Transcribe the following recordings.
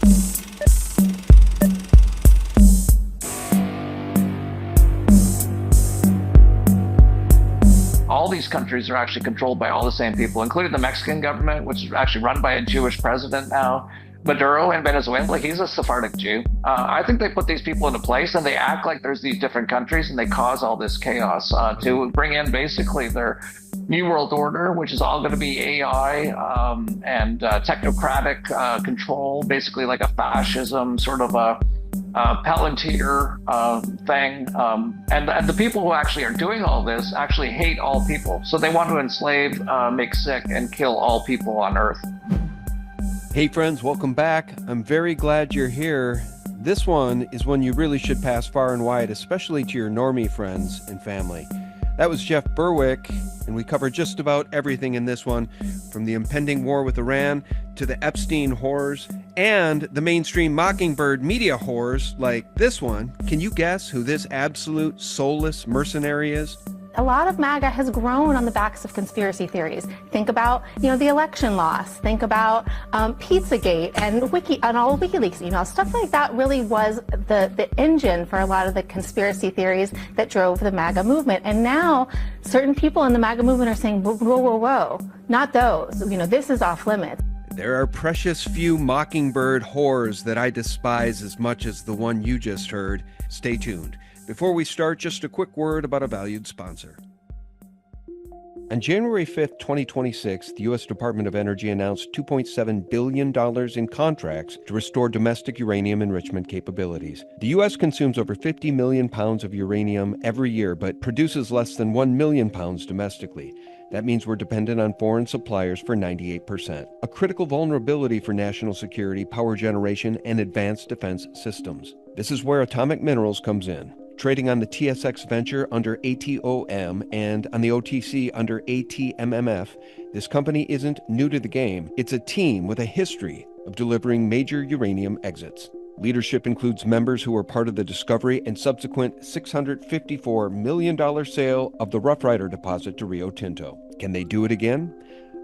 All these countries are actually controlled by all the same people, including the Mexican government, which is actually run by a Jewish president now. Maduro in Venezuela, he's a Sephardic Jew. I think they put these people into place and they act like there's these different countries and they cause all this chaos to bring in basically their New World Order, which is all going to be AI and technocratic control, basically like a fascism, sort of a Palantir thing. And the people who actually are doing all this actually hate all people. So they want to enslave, make sick, and kill all people on Earth. Hey friends, welcome back. I'm very glad you're here. This one is one you really should pass far and wide, especially to your normie friends and family. That was Jeff Berwick, and we covered just about everything in this one, from the impending war with Iran to the Epstein horrors and the mainstream mockingbird media horrors like this one. Can you guess who this absolute soulless mercenary is? A lot of MAGA has grown on the backs of conspiracy theories. Think about, the election loss. Think about Pizzagate and all WikiLeaks. Stuff like that really was the engine for a lot of the conspiracy theories that drove the MAGA movement. And now, certain people in the MAGA movement are saying, whoa, whoa, whoa, not those. This is off limits. There are precious few mockingbird horrors that I despise as much as the one you just heard. Stay tuned. Before we start, just a quick word about a valued sponsor. On January 5th, 2026, the U.S. Department of Energy announced $2.7 billion in contracts to restore domestic uranium enrichment capabilities. The U.S. consumes over 50 million pounds of uranium every year, but produces less than 1 million pounds domestically. That means we're dependent on foreign suppliers for 98%, a critical vulnerability for national security, power generation, and advanced defense systems. This is where Atomic Minerals comes in. Trading on the TSX Venture under ATOM and on the OTC under ATMMF, this company isn't new to the game. It's a team with a history of delivering major uranium exits. Leadership includes members who were part of the discovery and subsequent $654 million sale of the Rough Rider deposit to Rio Tinto. Can they do it again?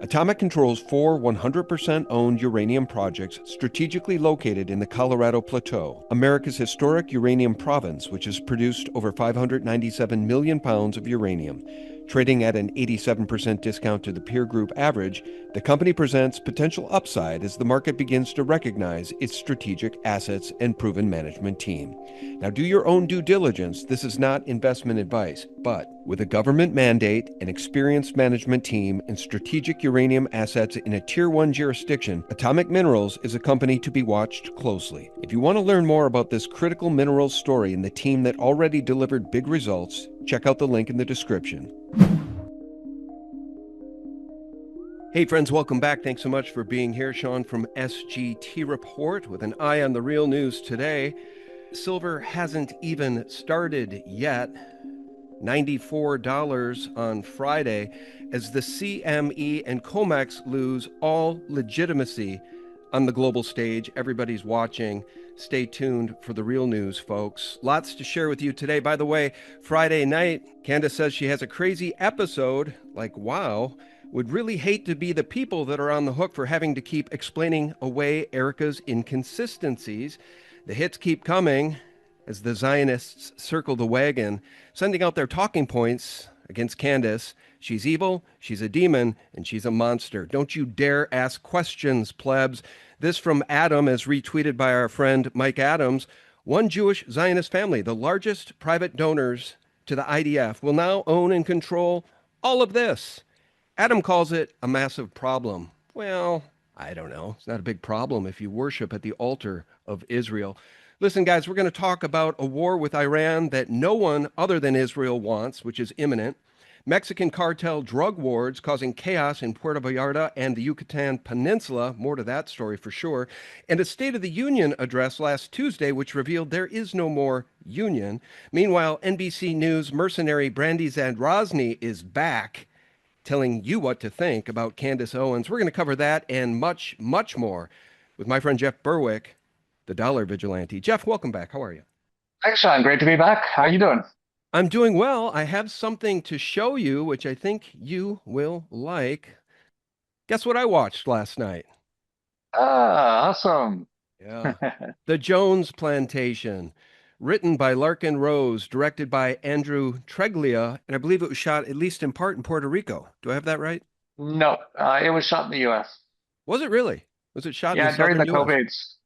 Atomic controls 4 100% owned uranium projects strategically located in the Colorado Plateau, America's historic uranium province, which has produced over 597 million pounds of uranium. Trading at an 87% discount to the peer group average, the company presents potential upside as the market begins to recognize its strategic assets and proven management team. Now, do your own due diligence. This is not investment advice, but with a government mandate, an experienced management team, and strategic uranium assets in a Tier 1 jurisdiction, Atomic Minerals is a company to be watched closely. If you want to learn more about this critical minerals story and the team that already delivered big results, check out the link in the description. Hey friends, welcome back. Thanks so much for being here. Sean from SGT Report with an eye on the real news today. Silver hasn't even started yet. $94 on Friday as the CME and COMEX lose all legitimacy on the global stage. Everybody's watching. Stay tuned for the real news, folks. Lots to share with you today. By the way, Friday night, Candace says she has a crazy episode. Like, wow. Would really hate to be the people that are on the hook for having to keep explaining away Erica's inconsistencies. The hits keep coming as the Zionists circle the wagon, sending out their talking points against Candace. She's evil, she's a demon, and she's a monster. Don't you dare ask questions, plebs. This from Adam, as retweeted by our friend Mike Adams. One Jewish Zionist family, the largest private donors to the IDF, will now own and control all of this. Adam calls it a massive problem. Well, I don't know. It's not a big problem if you worship at the altar of Israel. Listen, guys, we're going to talk about a war with Iran that no one other than Israel wants, which is imminent. Mexican cartel drug wars causing chaos in Puerto Vallarta and the Yucatan Peninsula. More to that story for sure. And a State of the Union address last Tuesday, which revealed there is no more union. Meanwhile, NBC News mercenary Brandy Zadrozny is back, telling you what to think about Candace Owens. We're going to cover that and much, much more with my friend Jeff Berwick, the dollar vigilante. Jeff, welcome back. How are you? Thanks, Sean. Great to be back. How are you doing? I'm doing well. I have something to show you, which I think you will like. Guess what I watched last night? Ah, awesome. Yeah. The Jones Plantation, written by Larkin Rose, directed by Andrew Treglia, and I believe it was shot at least in part in Puerto Rico. Do I have that right? No, it was shot in the U.S. Was it really? Was it shot in the Yeah, during southern the U.S.? COVID.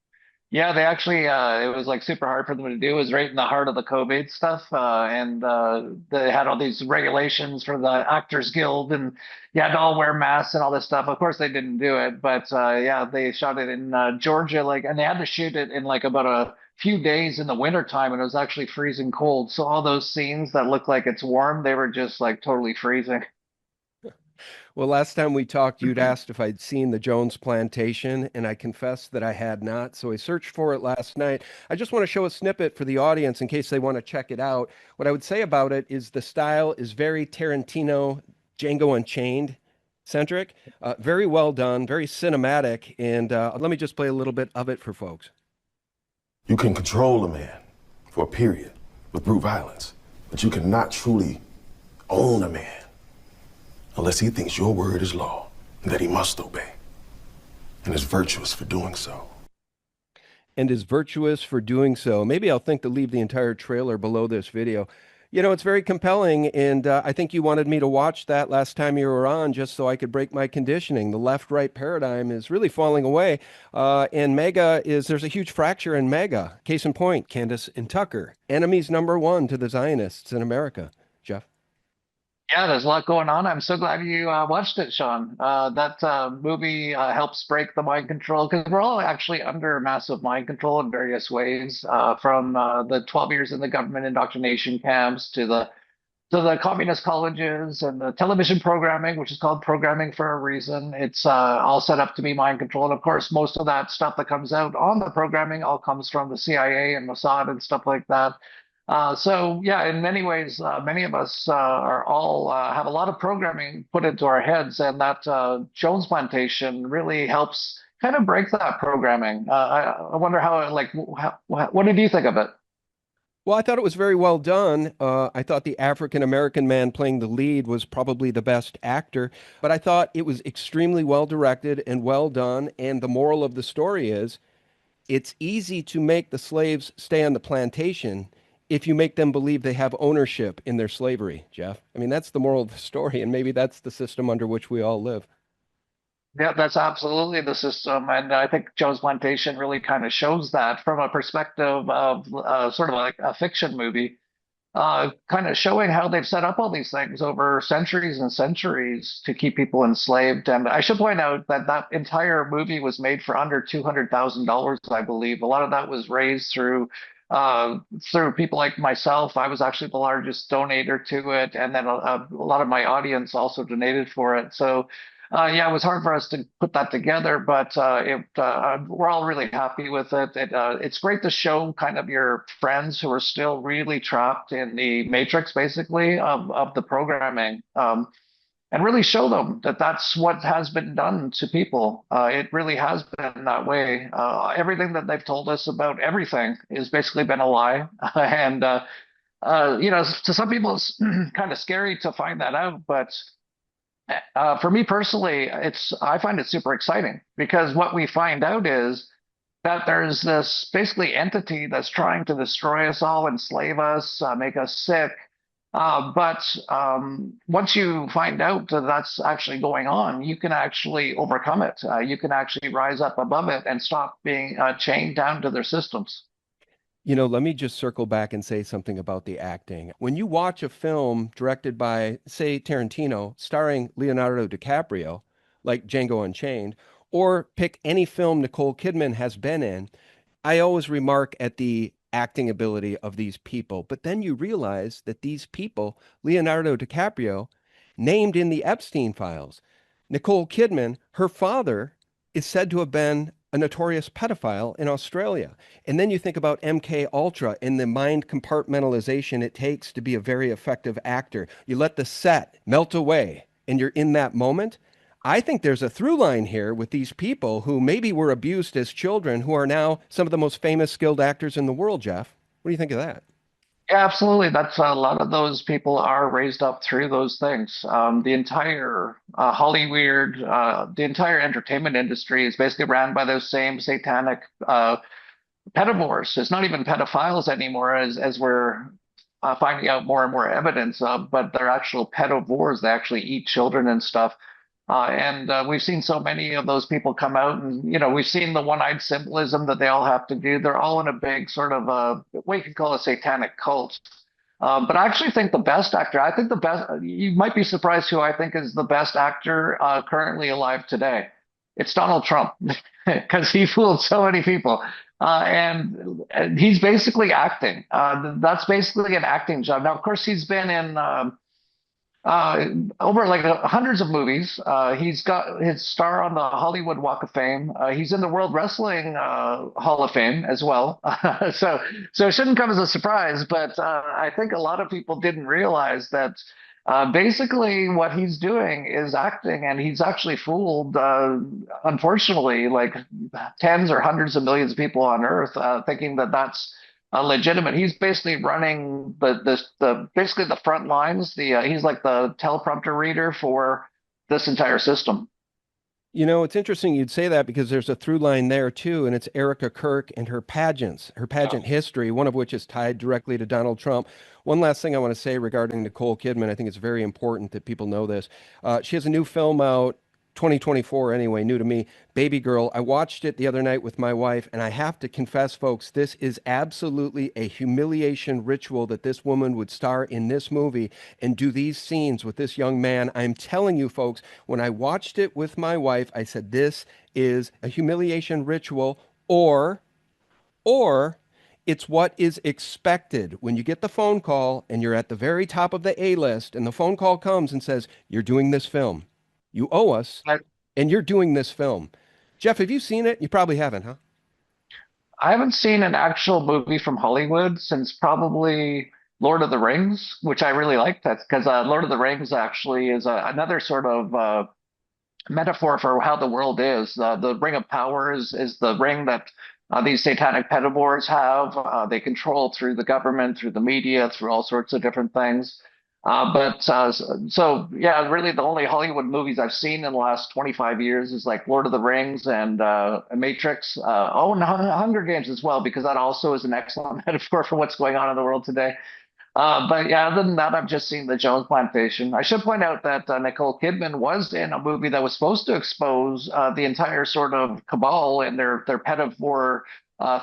Yeah, they actually, it was like super hard for them to do. It was right in the heart of the COVID stuff. And they had all these regulations for the Actors Guild, and you had to all wear masks and all this stuff. Of course, they didn't do it, but yeah, they shot it in Georgia, like, and they had to shoot it in like about a few days in the winter time, and it was actually freezing cold. So all those scenes that look like it's warm, they were just like totally freezing. Well, last time we talked, you'd asked if I'd seen the Jones Plantation, and I confessed that I had not. So I searched for it last night. I just want to show a snippet for the audience in case they want to check it out. What I would say about it is the style is very Tarantino, Django Unchained centric, very well done, very cinematic. And let me just play a little bit of it for folks. You can control a man for a period with brute violence, but you cannot truly own a man unless he thinks your word is law and that he must obey, and is virtuous for doing so. And is virtuous for doing so. Maybe I'll think to leave the entire trailer below this video. You know, it's very compelling, and I think you wanted me to watch that last time you were on just so I could break my conditioning. The left-right paradigm is really falling away, and there's a huge fracture in MAGA. Case in point, Candace and Tucker, enemies number one to the Zionists in America. Jeff? Yeah, there's a lot going on. I'm so glad you watched it, Sean. That movie helps break the mind control because we're all actually under massive mind control in various ways, from the 12 years in the government indoctrination camps to the communist colleges and the television programming, which is called programming for a reason. It's all set up to be mind control. And of course, most of that stuff that comes out on the programming all comes from the CIA and Mossad and stuff like that. So yeah, in many ways, many of us are all have a lot of programming put into our heads, and that Jones Plantation really helps kind of break that programming. I wonder what did you think of it? Well, I thought it was very well done. I thought the African American man playing the lead was probably the best actor, but I thought it was extremely well directed and well done. And the moral of the story is it's easy to make the slaves stay on the plantation if you make them believe they have ownership in their slavery, Jeff. I mean, that's the moral of the story, and maybe that's the system under which we all live. Yeah, that's absolutely the system. And I think Joe's Plantation really kind of shows that from a perspective of sort of like a fiction movie, kind of showing how they've set up all these things over centuries and centuries to keep people enslaved. And I should point out that that entire movie was made for under $200,000, I believe. A lot of that was raised through people like myself. I was actually the largest donator to it, and then a lot of my audience also donated for it. So yeah, it was hard for us to put that together, but we're all really happy with it. It's great to show kind of your friends who are still really trapped in the matrix, basically, of the programming, and really show them that that's what has been done to people. It really has been that way. Everything that they've told us about everything has basically been a lie, and you know, to some people, it's kind of scary to find that out, but. For me personally, I find it super exciting because what we find out is that there's this basically entity that's trying to destroy us all, enslave us, make us sick. But once you find out that that's actually going on, you can actually overcome it. You can actually rise up above it and stop being chained down to their systems. You know, let me just circle back and say something about the acting. When you watch a film directed by, say, Tarantino, starring Leonardo DiCaprio, like Django Unchained, or pick any film Nicole Kidman has been in, I always remark at the acting ability of these people. But then you realize that these people, Leonardo DiCaprio, named in the Epstein files, Nicole Kidman, her father is said to have been a notorious pedophile in Australia. And then you think about MK Ultra and the mind compartmentalization it takes to be a very effective actor. You let the set melt away and you're in that moment. I think there's a through line here with these people who maybe were abused as children who are now some of the most famous skilled actors in the world, Jeff. What do you think of that? Yeah, absolutely. That's a lot of those people are raised up through those things. The entire Hollywood, the entire entertainment industry is basically ran by those same satanic pedophores. It's not even pedophiles anymore, as we're finding out more and more evidence of, but they're actual pedophores. They actually eat children and stuff. And we've seen so many of those people come out, and we've seen the one-eyed symbolism that they all have to do. They're all in a big sort of what you could call a satanic cult. But I actually think the best actor, I think the best, you might be surprised who I think is the best actor currently alive today. It's Donald Trump, because he fooled so many people. And he's basically acting. That's basically an acting job. Now, of course, he's been in uh, over like hundreds of movies. He's got his star on the Hollywood Walk of Fame. He's in the World Wrestling Hall of Fame as well. So it shouldn't come as a surprise, but I think a lot of people didn't realize that basically what he's doing is acting, and he's actually fooled, unfortunately, like tens or hundreds of millions of people on Earth, thinking that that's legitimate. He's basically running the basically the front lines. He's like the teleprompter reader for this entire system. It's interesting you'd say that because there's a through line there too, and it's Erica Kirk and her pageants, her pageant history, one of which is tied directly to Donald Trump. One last thing I want to say regarding Nicole Kidman, I think it's very important that people know this. She has a new film out, 2024 anyway, new to me, Baby Girl. I watched it the other night with my wife, and I have to confess, folks, this is absolutely a humiliation ritual that this woman would star in this movie and do these scenes with this young man. I'm telling you, folks, when I watched it with my wife, I said, this is a humiliation ritual, or it's what is expected when you get the phone call and you're at the very top of the A list, and the phone call comes and says, you're doing this film. You owe us, and you're doing this film. Jeff, have you seen it? You probably haven't, huh? I haven't seen an actual movie from Hollywood since probably Lord of the Rings, which I really liked. That's because Lord of the Rings actually is another sort of metaphor for how the world is. The Ring of Power is the ring that these satanic pedophores have. They control through the government, through the media, through all sorts of different things. So yeah, really the only Hollywood movies I've seen in the last 25 years is like Lord of the Rings and Matrix. And Hunger Games as well, because that also is an excellent metaphor for what's going on in the world today. But yeah, other than that, I've just seen the Jones Plantation. I should point out that Nicole Kidman was in a movie that was supposed to expose the entire sort of cabal and their pedophore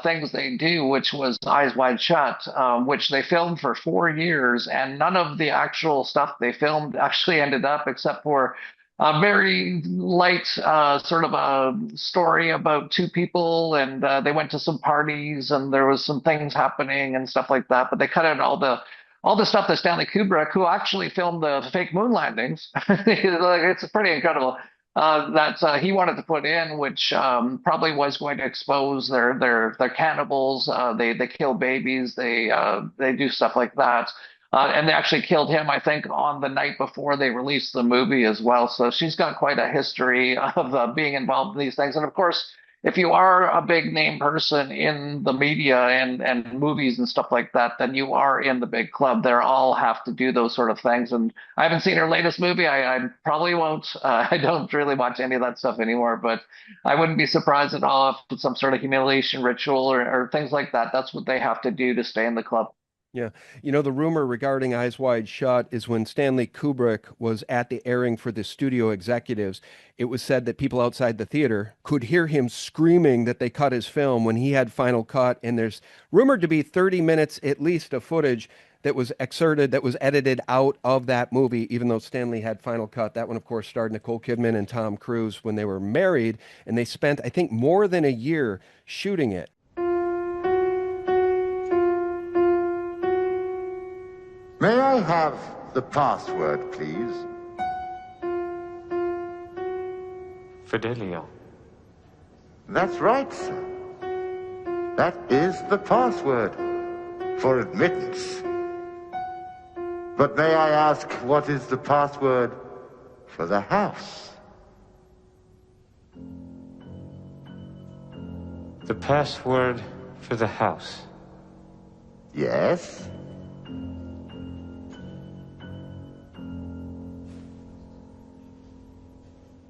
things they do, which was Eyes Wide Shut, which they filmed for 4 years, and none of the actual stuff they filmed actually ended up, except for a very light sort of a story about two people, and they went to some parties, and there was some things happening and stuff like that. But they cut out all the stuff that Stanley Kubrick, who actually filmed the fake moon landings, it's pretty incredible, that he wanted to put in, which probably was going to expose their cannibals. They kill babies. They do stuff like that. And they actually killed him, I think, on the night before they released the movie as well. So she's got quite a history of being involved in these things. And of course, if you are a big name person in the media and movies and stuff like that, then you are in the big club. They all have to do those sort of things. And I haven't seen her latest movie. I probably won't. I don't really watch any of that stuff anymore, but I wouldn't be surprised at all if it's some sort of humiliation ritual or things like that. That's what they have to do to stay in the club. Yeah. The rumor regarding Eyes Wide Shut is when Stanley Kubrick was at the airing for the studio executives, it was said that people outside the theater could hear him screaming that they cut his film when he had final cut. And there's rumored to be 30 minutes at least of footage that was excerpted, that was edited out of that movie, even though Stanley had final cut. That one, of course, starred Nicole Kidman and Tom Cruise when they were married. And they spent, I think, more than a year shooting it. May I have the password, please? Fidelio. That's right, sir. That is the password for admittance. But may I ask, what is the password for the house? The password for the house. Yes?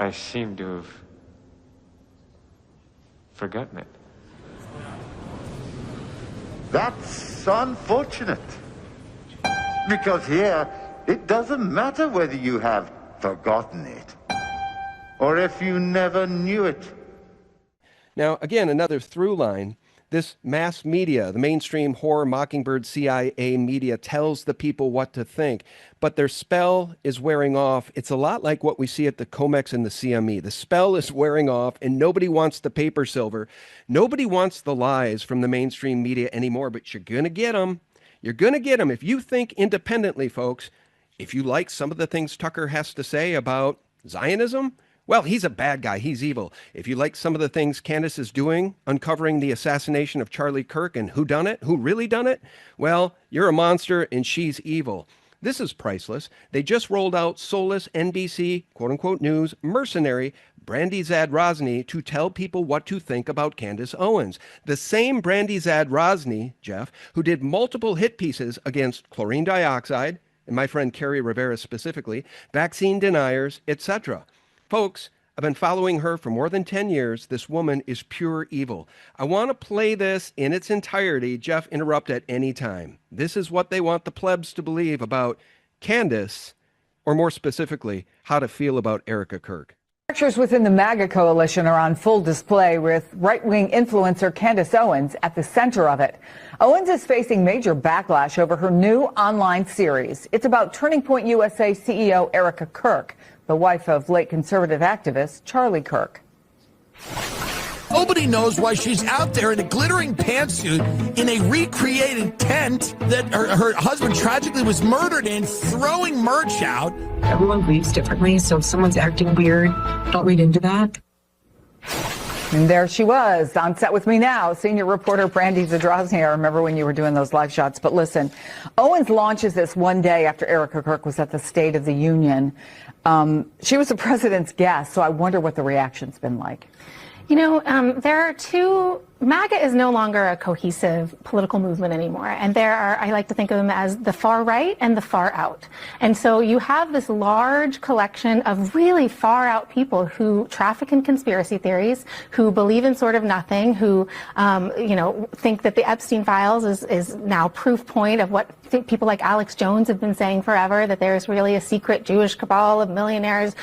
I seem to have forgotten it. That's unfortunate. Because here, it doesn't matter whether you have forgotten it or if you never knew it. Now, again, another through line. This mass media, the mainstream horror, Mockingbird, CIA media, tells the people what to think, but their spell is wearing off. It's a lot like what we see at the COMEX and the CME. The spell is wearing off, and nobody wants the paper silver. Nobody wants the lies from the mainstream media anymore, but you're going to get them. You're going to get them. If you think independently, folks, if you like some of the things Tucker has to say about Zionism, well, he's a bad guy. He's evil. If you like some of the things Candace is doing, uncovering the assassination of Charlie Kirk and who done it, who really done it, well, you're a monster and she's evil. This is priceless. They just rolled out soulless NBC, quote-unquote, news mercenary Brandy Zadrozny to tell people what to think about Candace Owens. The same Brandy Zadrozny, Jeff, who did multiple hit pieces against chlorine dioxide, and my friend Carrie Rivera specifically, vaccine deniers, etc. Folks, I've been following her for more than 10 years. This woman is pure evil. I want to play this in its entirety. Jeff, interrupt at any time. This is what they want the plebs to believe about Candace, or more specifically, how to feel about Erica Kirk. Structures within the MAGA coalition are on full display, with right-wing influencer Candace Owens at the center of it. Owens is facing major backlash over her new online series. It's about Turning Point USA CEO Erica Kirk, the wife of late conservative activist Charlie Kirk. Nobody knows why she's out there in a glittering pantsuit in a recreated tent that her husband tragically was murdered in, throwing merch out. Everyone believes differently, so if someone's acting weird, don't read into that. And there she was on set with me now, senior reporter Brandy Zadrozny. I remember when you were doing those live shots. But listen, Owens launches this one day after Erica Kirk was at the State of the Union. She was the president's guest, so I wonder what the reaction's been like. You know, there are two. MAGA is no longer a cohesive political movement anymore. And there are, I like to think of them as the far right and the far out. And so you have this large collection of really far out people who traffic in conspiracy theories, who believe in sort of nothing, who, think that the Epstein files is now proof point of what people like Alex Jones have been saying forever, that there's really a secret Jewish cabal of millionaires,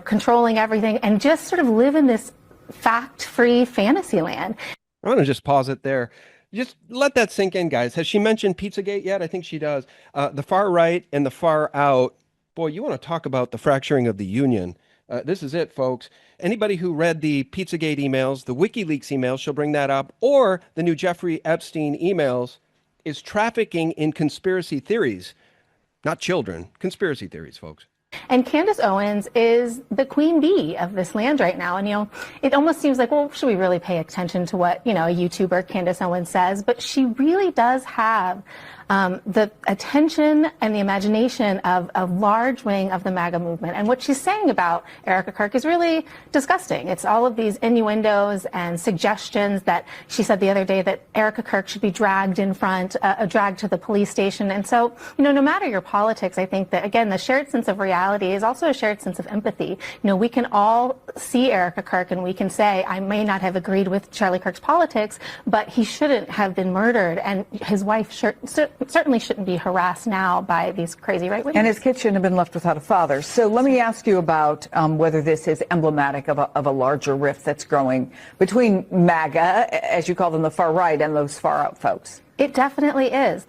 controlling everything, and just sort of live in this fact-free fantasy land. I want to just pause it there. Just let that sink in, guys. Has she mentioned Pizzagate yet? I think she does. The far right and the far out. Boy, you want to talk about the fracturing of the union. This is it, folks. Anybody who read the Pizzagate emails, the WikiLeaks emails, she'll bring that up, or the new Jeffrey Epstein emails, is trafficking in conspiracy theories. Not children, conspiracy theories, folks. And Candace Owens is the queen bee of this land right now. And, it almost seems like, well, should we really pay attention to what, a YouTuber, Candace Owens, says? But she really does have the attention and the imagination of a large wing of the MAGA movement. And what she's saying about Erica Kirk is really disgusting. It's all of these innuendos and suggestions that she said the other day that Erica Kirk should be dragged in front, dragged to the police station. And so, no matter your politics, I think that, again, the shared sense of reality is also a shared sense of empathy. We can all see Erica Kirk and we can say, I may not have agreed with Charlie Kirk's politics, but he shouldn't have been murdered. And his wife certainly shouldn't be harassed now by these crazy right wingers. And his kid shouldn't have been left without a father. So let me ask you about whether this is emblematic of a larger rift that's growing between MAGA, as you call them, the far right, and those far out folks. It definitely is.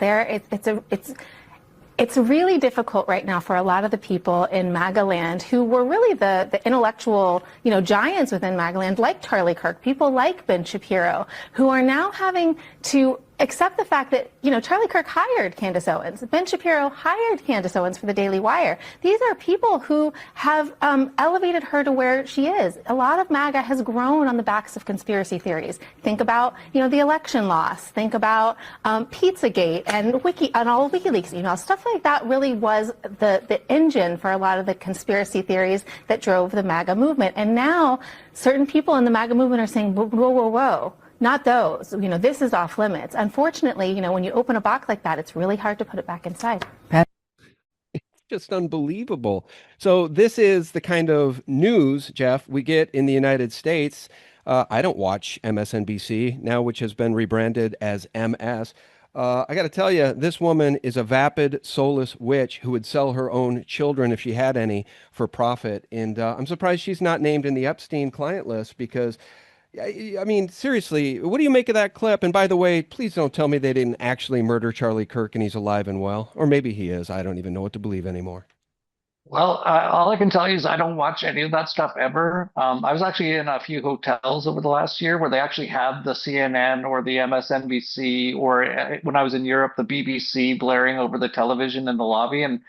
It's really difficult right now for a lot of the people in MAGA land who were really the intellectual, giants within MAGA land, like Charlie Kirk, people like Ben Shapiro, who are now having to accept the fact that, Charlie Kirk hired Candace Owens. Ben Shapiro hired Candace Owens for the Daily Wire. These are people who have elevated her to where she is. A lot of MAGA has grown on the backs of conspiracy theories. Think about, the election loss. Think about Pizzagate and all WikiLeaks emails. Stuff like that really was the engine for a lot of the conspiracy theories that drove the MAGA movement. And now certain people in the MAGA movement are saying, whoa, whoa, whoa. Not those. This is off limits. Unfortunately, when you open a box like that, it's really hard to put it back inside. Just unbelievable. So this is the kind of news, Jeff, we get in the United States. I don't watch MSNBC now, which has been rebranded as MS. I got to tell you, this woman is a vapid, soulless witch who would sell her own children if she had any for profit. And I'm surprised she's not named in the Epstein client list because I mean, seriously, what do you make of that clip? And by the way, please don't tell me they didn't actually murder Charlie Kirk and he's alive and well. Or maybe he is. I don't even know what to believe anymore. Well, all I can tell you is I don't watch any of that stuff ever. I was actually in a few hotels over the last year where they actually had the CNN or the MSNBC, or when I was in Europe, the BBC blaring over the television in the lobby. And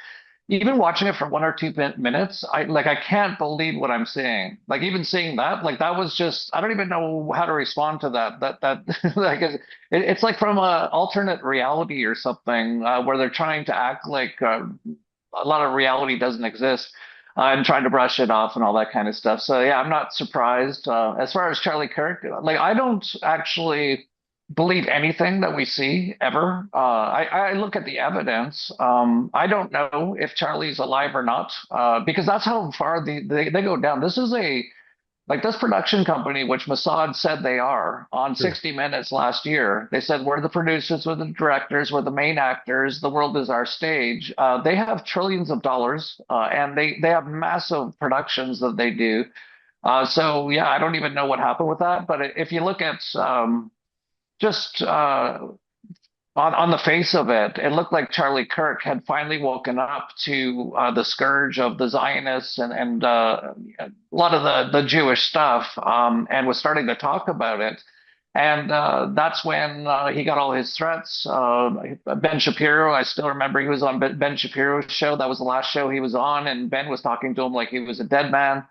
even watching it for 1 or 2 minutes, I can't believe what I'm seeing. Like even seeing that, like that was just I don't even know how to respond to that. Like it's like from a alternate reality or something where they're trying to act like a lot of reality doesn't exist and trying to brush it off and all that kind of stuff. So yeah, I'm not surprised. As far as Charlie Kirk, like I don't actually believe anything that we see ever. I look at the evidence. I don't know if Charlie's alive or not because that's how far they go down. This is a like this production company, which Mossad said they are on 60 Minutes last year. They said we're the producers, we're the directors, we're the main actors. The world is our stage. They have trillions of dollars, and they have massive productions that they do. So yeah, I don't even know what happened with that. But if you look at just on the face of it, it looked like Charlie Kirk had finally woken up to the scourge of the Zionists and a lot of the Jewish stuff, and was starting to talk about it. And that's when he got all his threats. Ben Shapiro, I still remember he was on Ben Shapiro's show. That was the last show he was on, and Ben was talking to him like he was a dead man.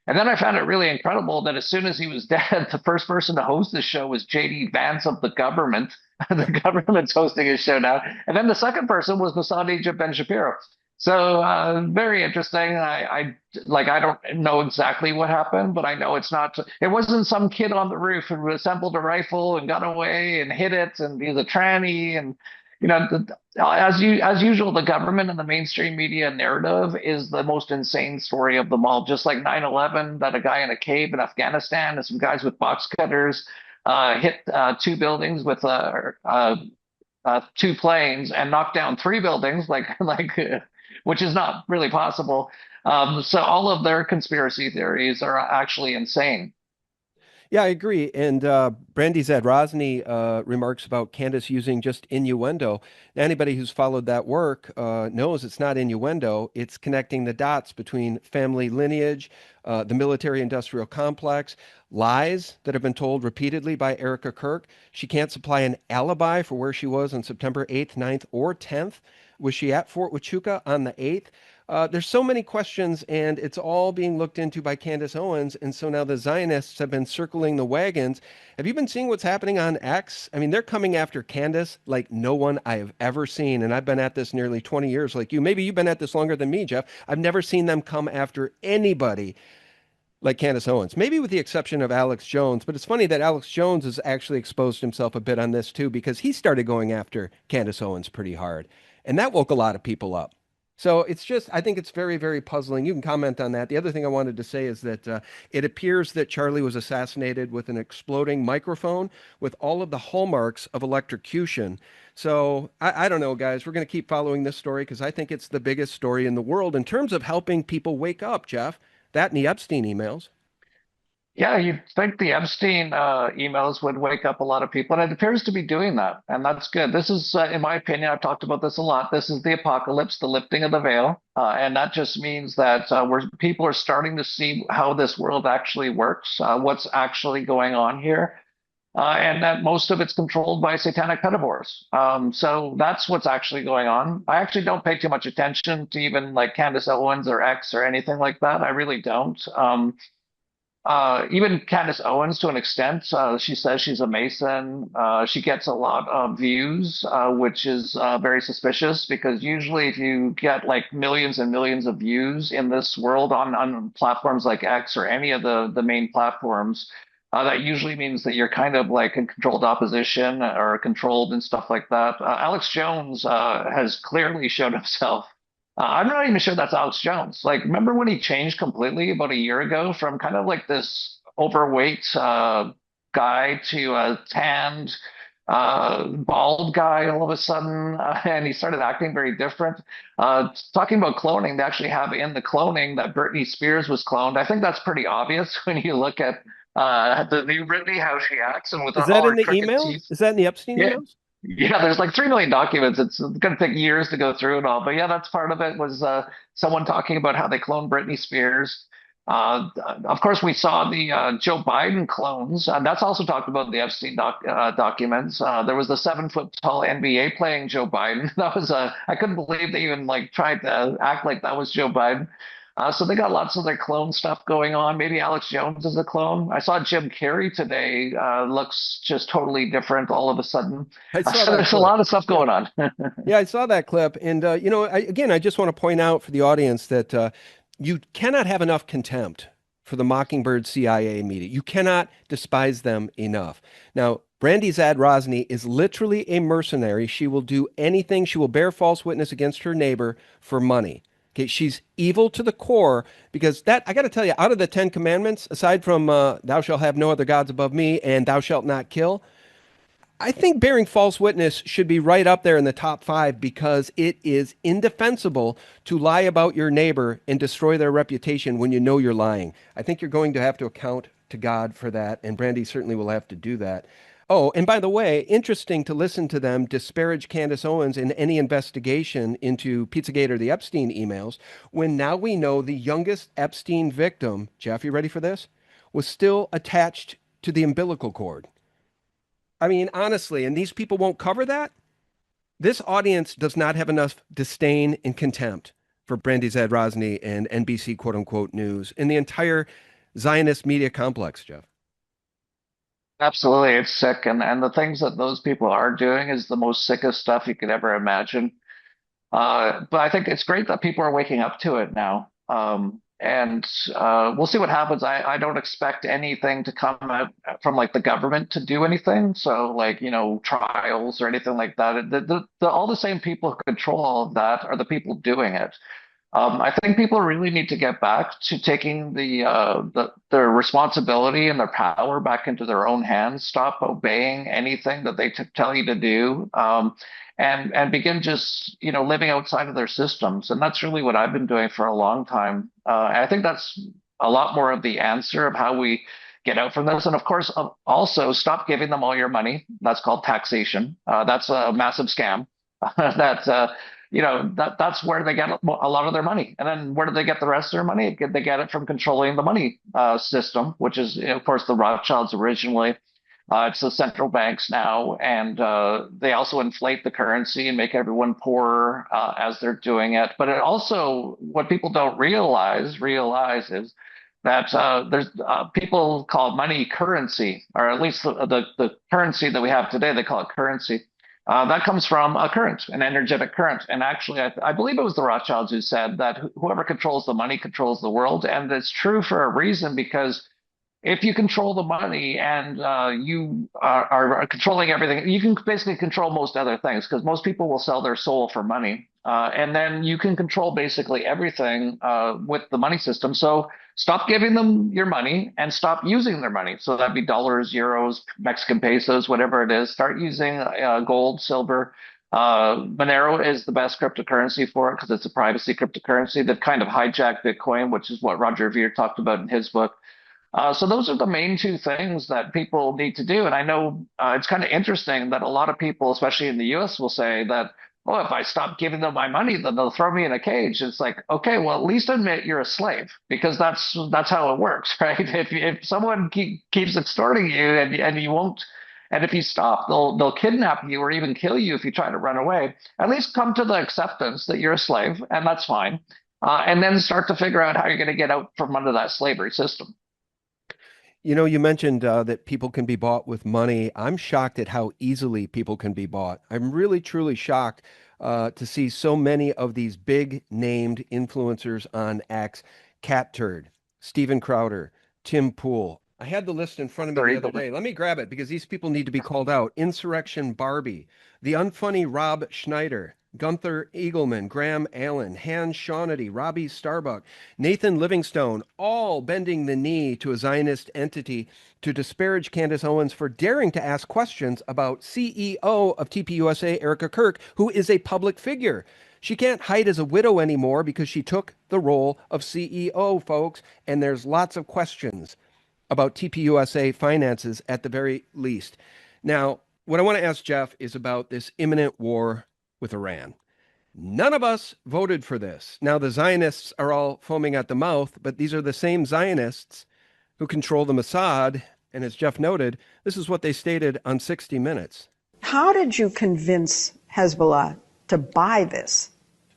And then I found it really incredible that as soon as he was dead, the first person to host the show was JD Vance of the government. The government's hosting his show now. And then the second person was Mossad agent Ben Shapiro. So very interesting. I don't know exactly what happened, but I know it wasn't some kid on the roof who assembled a rifle and got away and hit it and he's a tranny and as usual, the government and the mainstream media narrative is the most insane story of them all. Just like 9/11, that a guy in a cave in Afghanistan and some guys with box cutters hit two buildings with two planes and knocked down three buildings, which is not really possible. So all of their conspiracy theories are actually insane. Yeah, I agree. And Brandy Zadrozny remarks about Candace using just innuendo. Anybody who's followed that work knows it's not innuendo. It's connecting the dots between family lineage, the military-industrial complex, lies that have been told repeatedly by Erica Kirk. She can't supply an alibi for where she was on September 8th, 9th, or 10th. Was she at Fort Huachuca on the 8th? There's so many questions, and it's all being looked into by Candace Owens. And so now the Zionists have been circling the wagons. Have you been seeing what's happening on X? I mean, they're coming after Candace like no one I have ever seen. And I've been at this nearly 20 years like you. Maybe you've been at this longer than me, Jeff. I've never seen them come after anybody like Candace Owens, maybe with the exception of Alex Jones. But it's funny that Alex Jones has actually exposed himself a bit on this too, because he started going after Candace Owens pretty hard. And that woke a lot of people up. So it's just, I think it's very, very puzzling. You can comment on that. The other thing I wanted to say is that it appears that Charlie was assassinated with an exploding microphone with all of the hallmarks of electrocution. So I don't know, guys. We're going to keep following this story because I think it's the biggest story in the world in terms of helping people wake up, Jeff. That and the Epstein emails. Yeah, you'd think the Epstein emails would wake up a lot of people, and it appears to be doing that, and that's good. This is, in my opinion, I've talked about this a lot. This is the apocalypse, the lifting of the veil, and that just means that people are starting to see how this world actually works, what's actually going on here, and that most of it's controlled by satanic pedivores. So that's what's actually going on. I actually don't pay too much attention to even like Candace Owens or X or anything like that. I really don't. Even Candace Owens, to an extent, she says she's a Mason. She gets a lot of views, which is very suspicious because usually if you get like millions and millions of views in this world on platforms like X or any of the main platforms, that usually means that you're kind of like in controlled opposition or controlled and stuff like that. Alex Jones has clearly shown himself I'm not even sure that's Alex Jones. Like, remember when he changed completely about a year ago from kind of like this overweight guy to a tanned, bald guy all of a sudden, and he started acting very different. Talking about cloning, they actually have in the cloning that Britney Spears was cloned. I think that's pretty obvious when you look at the new Britney, how she acts, and with Is all that in her the crooked email? teeth. Is that in the Epstein Yeah, emails? yeah, there's like 3 million documents. It's going to take years to go through it all. But yeah, that's part of it was someone talking about how they cloned Britney Spears. Of course, we saw the Joe Biden clones. That's also talked about in the Epstein documents. There was the 7 foot tall NBA playing Joe Biden. That was I couldn't believe they even like tried to act like that was Joe Biden. So they got lots of their clone stuff going on. Maybe Alex Jones is a clone. I saw Jim Carrey today. Looks just totally different all of a sudden. I saw So that there's a clip. lot of stuff Yeah. going on. Yeah, I saw that clip. And, again, I just want to point out for the audience that you cannot have enough contempt for the Mockingbird CIA media. You cannot despise them enough. Now, Brandy Zad Rosny is literally a mercenary. She will do anything. She will bear false witness against her neighbor for money. Okay, she's evil to the core because that, I got to tell you, out of the 10 commandments, aside from thou shalt have no other gods above me and thou shalt not kill, I think bearing false witness should be right up there in the top 5 because it is indefensible to lie about your neighbor and destroy their reputation when you know you're lying. I think you're going to have to account to God for that, and Brandy certainly will have to do that. Oh, and by the way, interesting to listen to them disparage Candace Owens in any investigation into Pizzagate or the Epstein emails when now we know the youngest Epstein victim, Jeff, you ready for this, was still attached to the umbilical cord. I mean, honestly, and these people won't cover that. This audience does not have enough disdain and contempt for Brandy Zadrozny and NBC quote unquote news and the entire Zionist media complex, Jeff. Absolutely, it's sick, and the things that those people are doing is the most sickest stuff you could ever imagine. But I think it's great that people are waking up to it now. And we'll see what happens. I don't expect anything to come out from like the government to do anything. So like, trials or anything like that. All the same people who control all of that are the people doing it. I think people really need to get back to taking their responsibility and their power back into their own hands. Stop obeying anything that they tell you to do, and begin just living outside of their systems. And that's really what I've been doing for a long time. And I think that's a lot more of the answer of how we get out from this. And of course, also stop giving them all your money. That's called taxation. That's a massive scam. That that's where they get a lot of their money. And then where do they get the rest of their money? They get it from controlling the money system, which is, of course, the Rothschilds originally. It's the central banks now, and they also inflate the currency and make everyone poorer as they're doing it. But it also, what people don't realize is that there's people call money currency, or at least the currency that we have today, they call it currency. That comes from a current, an energetic current. And actually, I believe it was the Rothschilds who said that whoever controls the money controls the world. And it's true for a reason, because if you control the money and you are controlling everything, you can basically control most other things, because most people will sell their soul for money. And then you can control basically everything with the money system. So stop giving them your money and stop using their money. So that'd be dollars, euros, Mexican pesos, whatever it is. Start using gold, silver. Monero is the best cryptocurrency for it because it's a privacy cryptocurrency that kind of hijacked Bitcoin, which is what Roger Ver talked about in his book. So those are the main 2 things that people need to do. And I know it's kind of interesting that a lot of people, especially in the US, will say that, oh, if I stop giving them my money, then they'll throw me in a cage. It's like, okay, well, at least admit you're a slave, because that's how it works, right? If someone keeps extorting you and you won't, and if you stop, they'll kidnap you or even kill you if you try to run away. At least come to the acceptance that you're a slave, and that's fine. And then start to figure out how you're going to get out from under that slavery system. You mentioned that people can be bought with money. I'm shocked at how easily people can be bought. I'm really, truly shocked to see so many of these big named influencers on X. Cat Turd, Steven Crowder, Tim Pool. I had the list in front of me the other day. Let me grab it because these people need to be called out. Insurrection Barbie, the unfunny Rob Schneider, Gunther Eagleman, Graham Allen, Hans Shaughnessy, Robbie Starbuck, Nathan Livingstone, all bending the knee to a Zionist entity to disparage Candace Owens for daring to ask questions about CEO of TPUSA, Erica Kirk, who is a public figure. She can't hide as a widow anymore because she took the role of CEO, folks, and there's lots of questions about TPUSA finances at the very least. Now, what I want to ask Jeff is about this imminent war with Iran. None of us voted for this. Now, the Zionists are all foaming at the mouth, but these are the same Zionists who control the Mossad. And as Jeff noted, this is what they stated on 60 Minutes. How did you convince Hezbollah to buy this?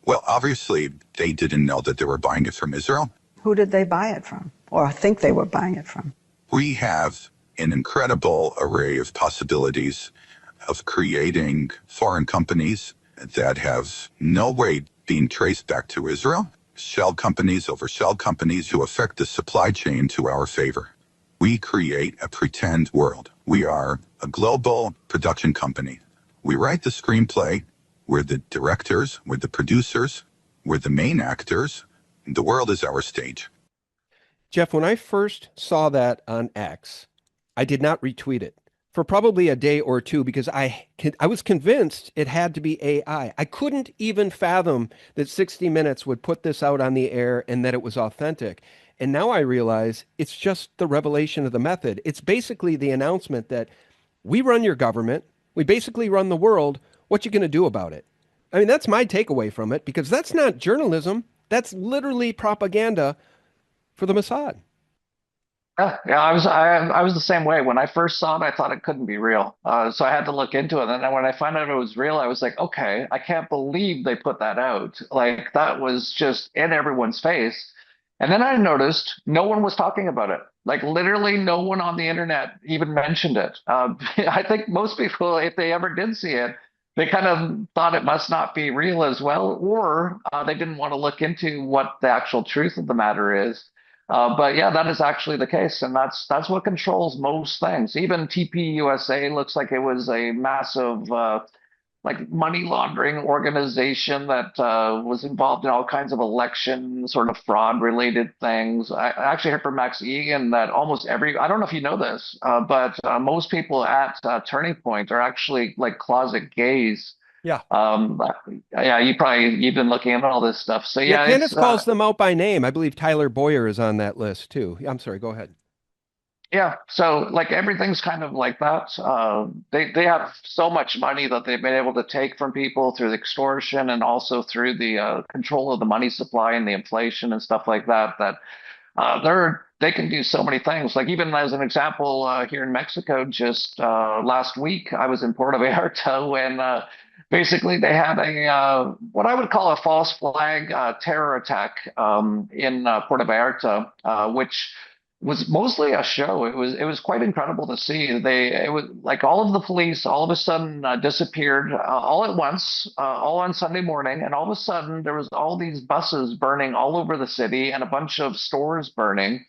Well, obviously, they didn't know that they were buying it from Israel. Who did they buy it from, or think they were buying it from? We have an incredible array of possibilities of creating foreign companies that have no way being traced back to Israel, shell companies over shell companies who affect the supply chain to our favor. We create a pretend world. We are a global production company. We write the screenplay. We're the directors. We're the producers. We're the main actors. The world is our stage. Jeff, when I first saw that on X, I did not retweet it for probably a day or two because I was convinced it had to be AI. I couldn't even fathom that 60 Minutes would put this out on the air and that it was authentic. And now I realize it's just the revelation of the method. It's basically the announcement that we run your government. We basically run the world. What you going to do about it? I mean, that's my takeaway from it, because that's not journalism. That's literally propaganda for the Mossad. Yeah, I was the same way. When I first saw it, I thought it couldn't be real. So I had to look into it. And then when I found out it was real, I was like, okay, I can't believe they put that out. Like, that was just in everyone's face. And then I noticed no one was talking about it. Like, literally no one on the internet even mentioned it. I think most people, if they ever did see it, they kind of thought it must not be real as well, or they didn't want to look into what the actual truth of the matter is. But yeah, that is actually the case, and that's what controls most things. Even TPUSA looks like it was a massive like money laundering organization that was involved in all kinds of election sort of fraud related things. I actually heard from Max Egan that almost I don't know if you know this, but most people at Turning Point are actually like closet gays. Yeah. Yeah, you've been looking at all this stuff. So yeah, Candace calls them out by name. I believe Tyler Boyer is on that list too. I'm sorry, go ahead. Yeah, so like everything's kind of like that. They have so much money that they've been able to take from people through the extortion and also through the control of the money supply and the inflation and stuff like that. They can do so many things. Like, even as an example, here in Mexico, just last week, I was in Puerto Vallarta when basically they had a what I would call a false flag terror attack in Puerto Vallarta, which was mostly a show. It was quite incredible to see. It was like all of the police all of a sudden disappeared all at once, all on Sunday morning, and all of a sudden there was all these buses burning all over the city and a bunch of stores burning.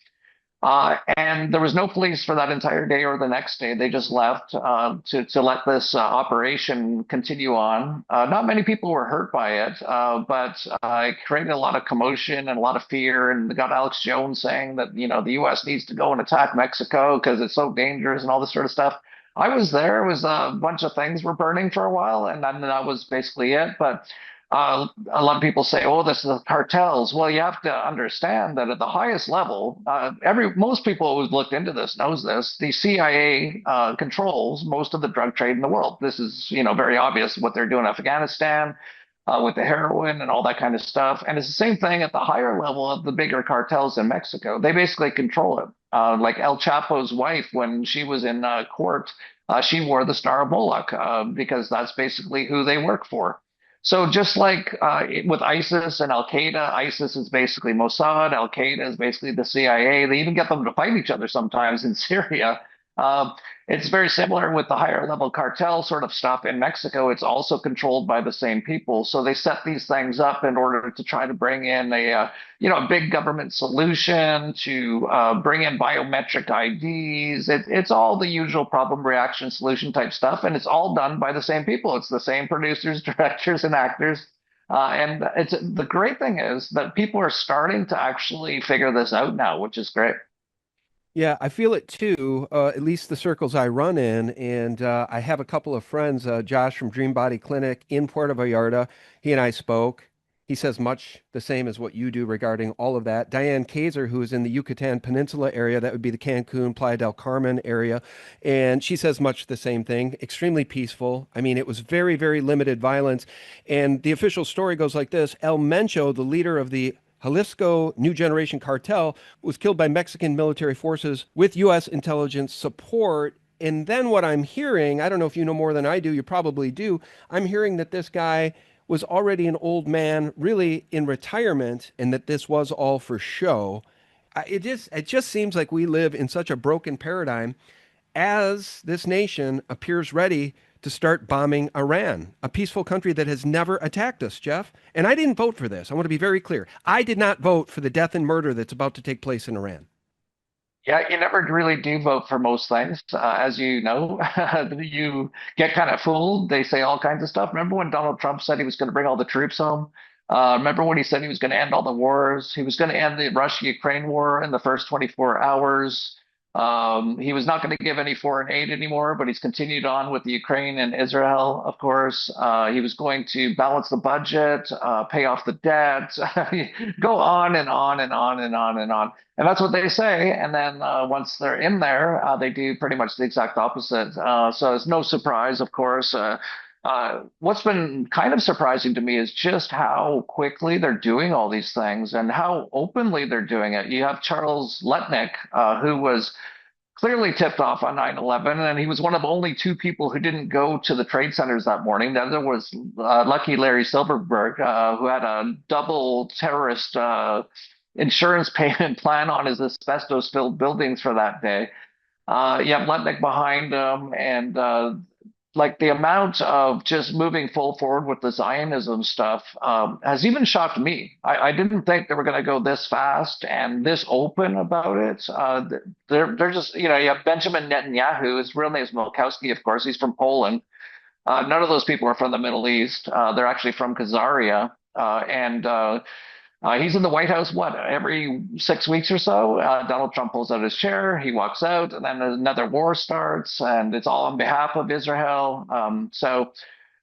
And there was no police for that entire day or the next day. They just left to let this operation continue on. Not many people were hurt by it, but it created a lot of commotion and a lot of fear. And got Alex Jones saying that, the U.S. needs to go and attack Mexico because it's so dangerous and all this sort of stuff. I was there. It was a bunch of things were burning for a while, and then that was basically it. But a lot of people say, "Oh, this is the cartels." Well, you have to understand that at the highest level, most people who've looked into this knows this. The CIA controls most of the drug trade in the world. This is, very obvious what they're doing in Afghanistan with the heroin and all that kind of stuff. And it's the same thing at the higher level of the bigger cartels in Mexico. They basically control it. Like El Chapo's wife, when she was in court, she wore the Star of Moloch because that's basically who they work for. So just like with ISIS and Al-Qaeda, ISIS is basically Mossad, Al-Qaeda is basically the CIA. They even get them to fight each other sometimes in Syria. It's very similar with the higher level cartel sort of stuff in Mexico. It's also controlled by the same people. So they set these things up in order to try to bring in a big government solution to bring in biometric IDs. It's all the usual problem, reaction, solution type stuff. And it's all done by the same people. It's the same producers, directors, and actors. And the great thing is that people are starting to actually figure this out now, which is great. Yeah, I feel it too, at least the circles I run in. And I have a couple of friends, Josh from Dream Body Clinic in Puerto Vallarta. He and I spoke. He says much the same as what you do regarding all of that. Diane Kaiser, who is in the Yucatan Peninsula area, that would be the Cancun, Playa del Carmen area. And she says much the same thing, extremely peaceful. I mean, it was very, very limited violence. And the official story goes like this. El Mencho, the leader of the Jalisco New Generation Cartel, was killed by Mexican military forces with U.S. intelligence support. And then what I'm hearing, I don't know if you know more than I do, you probably do, I'm hearing that this guy was already an old man, really in retirement, and that this was all for show. It just seems like we live in such a broken paradigm as this nation appears ready to start bombing Iran, a peaceful country that has never attacked us, Jeff. And I didn't vote for this. I want to be very clear. I did not vote for the death and murder that's about to take place in Iran. Yeah, you never really do vote for most things, as you know. You get kind of fooled. They say all kinds of stuff. Remember when Donald Trump said he was going to bring all the troops home? Remember when he said he was going to end all the wars? He was going to end the Russia-Ukraine war in the first 24 hours. He was not going to give any foreign aid anymore, but he's continued on with the Ukraine and Israel, of course. He was going to balance the budget, pay off the debt, go on and on and on and on and on. And that's what they say. And then once they're in there, they do pretty much the exact opposite. So it's no surprise, of course. What's been kind of surprising to me is just how quickly they're doing all these things and how openly they're doing it. You have Charles Letnick, who was clearly tipped off on 9/11, and he was one of only two people who didn't go to the trade centers that morning. The other was Lucky Larry Silverberg, who had a double terrorist insurance payment plan on his asbestos-filled buildings for that day. You have Letnick behind him, and like the amount of just moving full forward with the Zionism stuff has even shocked me. I didn't think they were going to go this fast and this open about it. They're just, you have Benjamin Netanyahu. His real name is Milkowski, of course. He's from Poland. None of those people are from the Middle East. They're actually from Khazaria. He's in the White House, every 6 weeks or so? Donald Trump pulls out his chair, he walks out, and then another war starts, and it's all on behalf of Israel.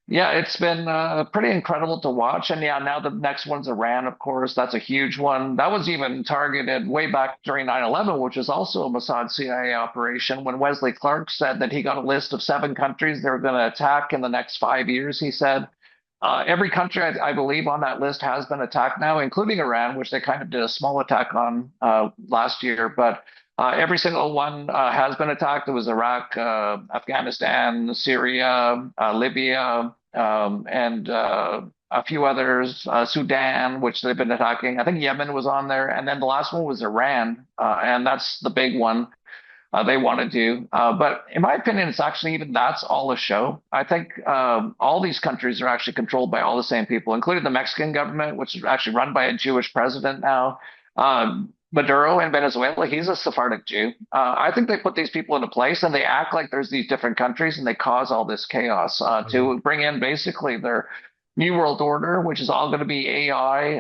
Yeah, it's been pretty incredible to watch. And yeah, now the next one's Iran, of course. That's a huge one. That was even targeted way back during 9/11, which is also a Mossad CIA operation, when Wesley Clark said that he got a list of 7 countries they were going to attack in the next 5 years, he said. Every country, I believe, on that list has been attacked now, including Iran, which they kind of did a small attack on last year. But every single one has been attacked. It was Iraq, Afghanistan, Syria, Libya, and a few others, Sudan, which they've been attacking. I think Yemen was on there. And then the last one was Iran, and that's the big one. They want to do. But in my opinion, it's actually even that's all a show. I think all these countries are actually controlled by all the same people, including the Mexican government, which is actually run by a Jewish president now. Maduro in Venezuela, he's a Sephardic Jew. I think they put these people into place and they act like there's these different countries and they cause all this chaos to bring in basically their New World Order, which is all going to be AI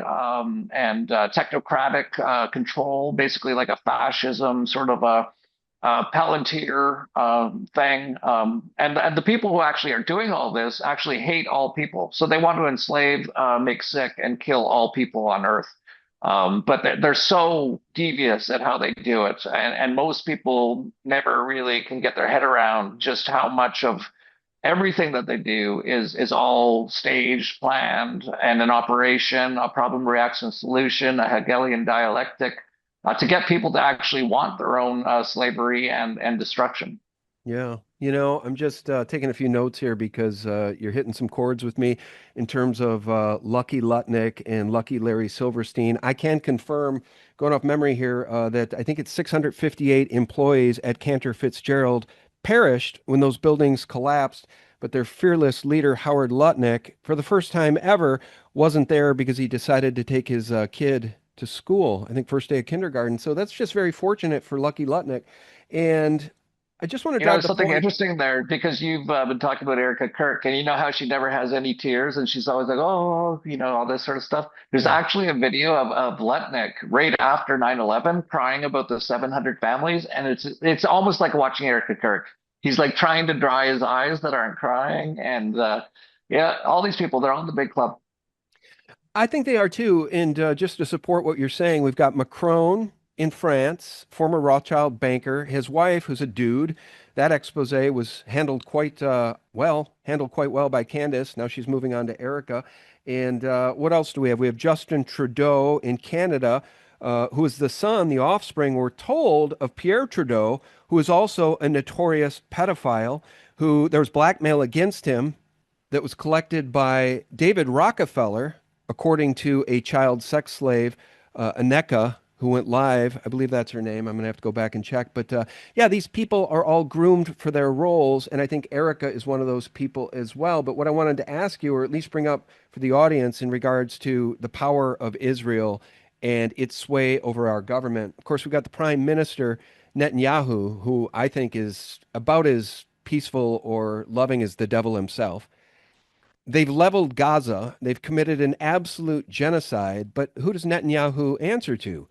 and technocratic control, basically like a fascism, sort of a Palantir thing. And the people who actually are doing all this actually hate all people. So they want to enslave, make sick, and kill all people on Earth. But they're so devious at how they do it. And most people never really can get their head around just how much of everything that they do is all staged, planned, and an operation, a problem, reaction, solution, a Hegelian dialectic to get people to actually want their own slavery and destruction. Yeah. You know, I'm just taking a few notes here because you're hitting some chords with me in terms of Lucky Lutnick and Lucky Larry Silverstein. I can confirm, going off memory here, that I think it's 658 employees at Cantor Fitzgerald perished when those buildings collapsed, but their fearless leader, Howard Lutnick, for the first time ever, wasn't there because he decided to take his kid to school, I think first day of kindergarten. So that's just very fortunate for Lucky Lutnick. And I just want to You know, drive there's the something point. interesting there because you've been talking about Erica Kirk, and you know how she never has any tears, and she's always like, "Oh, you know, all this sort of stuff." There's Yeah. actually a video of Letnick right after 9/11 crying about the 700 families, and it's almost like watching Erica Kirk. He's like trying to dry his eyes that aren't crying, and yeah, all these people, they're on the big club. I think they are too. And just to support what you're saying, we've got Macron in France, former Rothschild banker, his wife, who's a dude. That expose was handled quite well by Candace. Now she's moving on to Erica. And what else do we have? We have Justin Trudeau in Canada, who is the son, the offspring, we're told, of Pierre Trudeau, who is also a notorious pedophile, who there was blackmail against him that was collected by David Rockefeller, according to a child sex slave, Aneka, who went live. I believe that's her name. I'm going to have to go back and check. But yeah, these people are all groomed for their roles. And I think Erica is one of those people as well. But what I wanted to ask you, or at least bring up for the audience in regards to the power of Israel and its sway over our government. Of course, we've got the Prime Minister, Netanyahu, who I think is about as peaceful or loving as the devil himself. They've leveled Gaza. They've committed an absolute genocide. But who does Netanyahu answer to?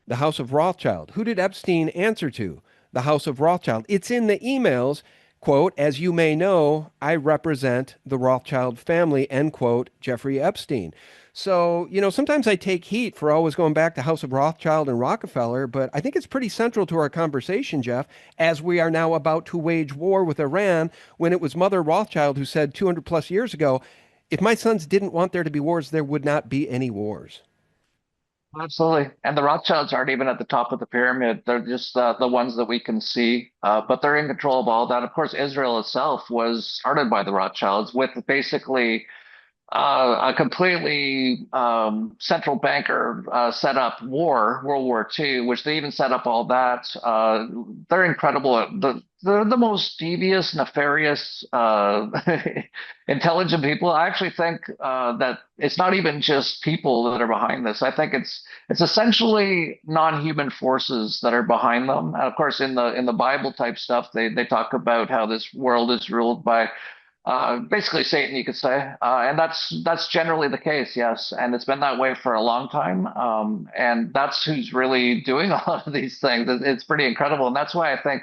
The House of Rothschild. Who did Epstein answer to? The House of Rothschild. It's in the emails. Quote, as you may know, I represent the Rothschild family, end quote, Jeffrey Epstein. So, you know, sometimes I take heat for always going back to House of Rothschild and Rockefeller, but I think it's pretty central to our conversation, Jeff, as we are now about to wage war with Iran, when it was Mother Rothschild who said 200 plus years ago, if my sons didn't want there to be wars, there would not be any wars. Absolutely. And the Rothschilds aren't even at the top of the pyramid. They're just the ones that we can see, but they're in control of all that. Of course, Israel itself was started by the Rothschilds with basically a completely central banker set up World War II, which they even set up all that. They're incredible. They're the most devious, nefarious, intelligent people. I actually think that it's not even just people that are behind this. I think it's essentially non-human forces that are behind them. And of course, in the Bible type stuff, they talk about how this world is ruled by basically Satan, you could say, and that's generally the case, yes, and it's been that way for a long time, and that's who's really doing a lot of these things. It's pretty incredible, and that's why I think,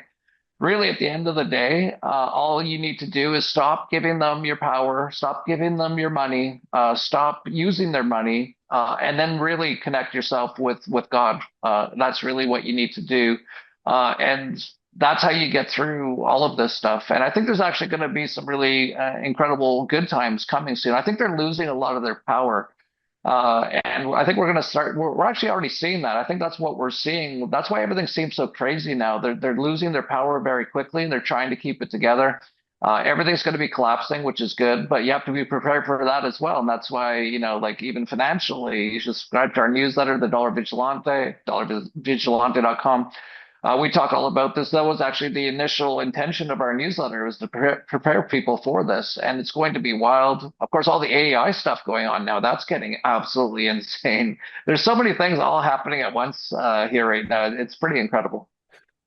really, at the end of the day, all you need to do is stop giving them your power, stop giving them your money, stop using their money, and then really connect yourself with God. That's really what you need to do, and that's how you get through all of this stuff. And I think there's actually going to be some really incredible good times coming soon. I think they're losing a lot of their power. And I think we're going to start, we're actually already seeing that. I think that's what we're seeing. That's why everything seems so crazy now. They're losing their power very quickly and they're trying to keep it together. Everything's going to be collapsing, which is good, but you have to be prepared for that as well. And that's why, you know, like even financially, you should subscribe to our newsletter, the Dollar Vigilante, dollarvigilante.com. We talk all about this. That was actually the initial intention of our newsletter, was to prepare people for this. And it's going to be wild. Of course, all the AI stuff going on now, that's getting absolutely insane. There's so many things all happening at once here right now. It's pretty incredible.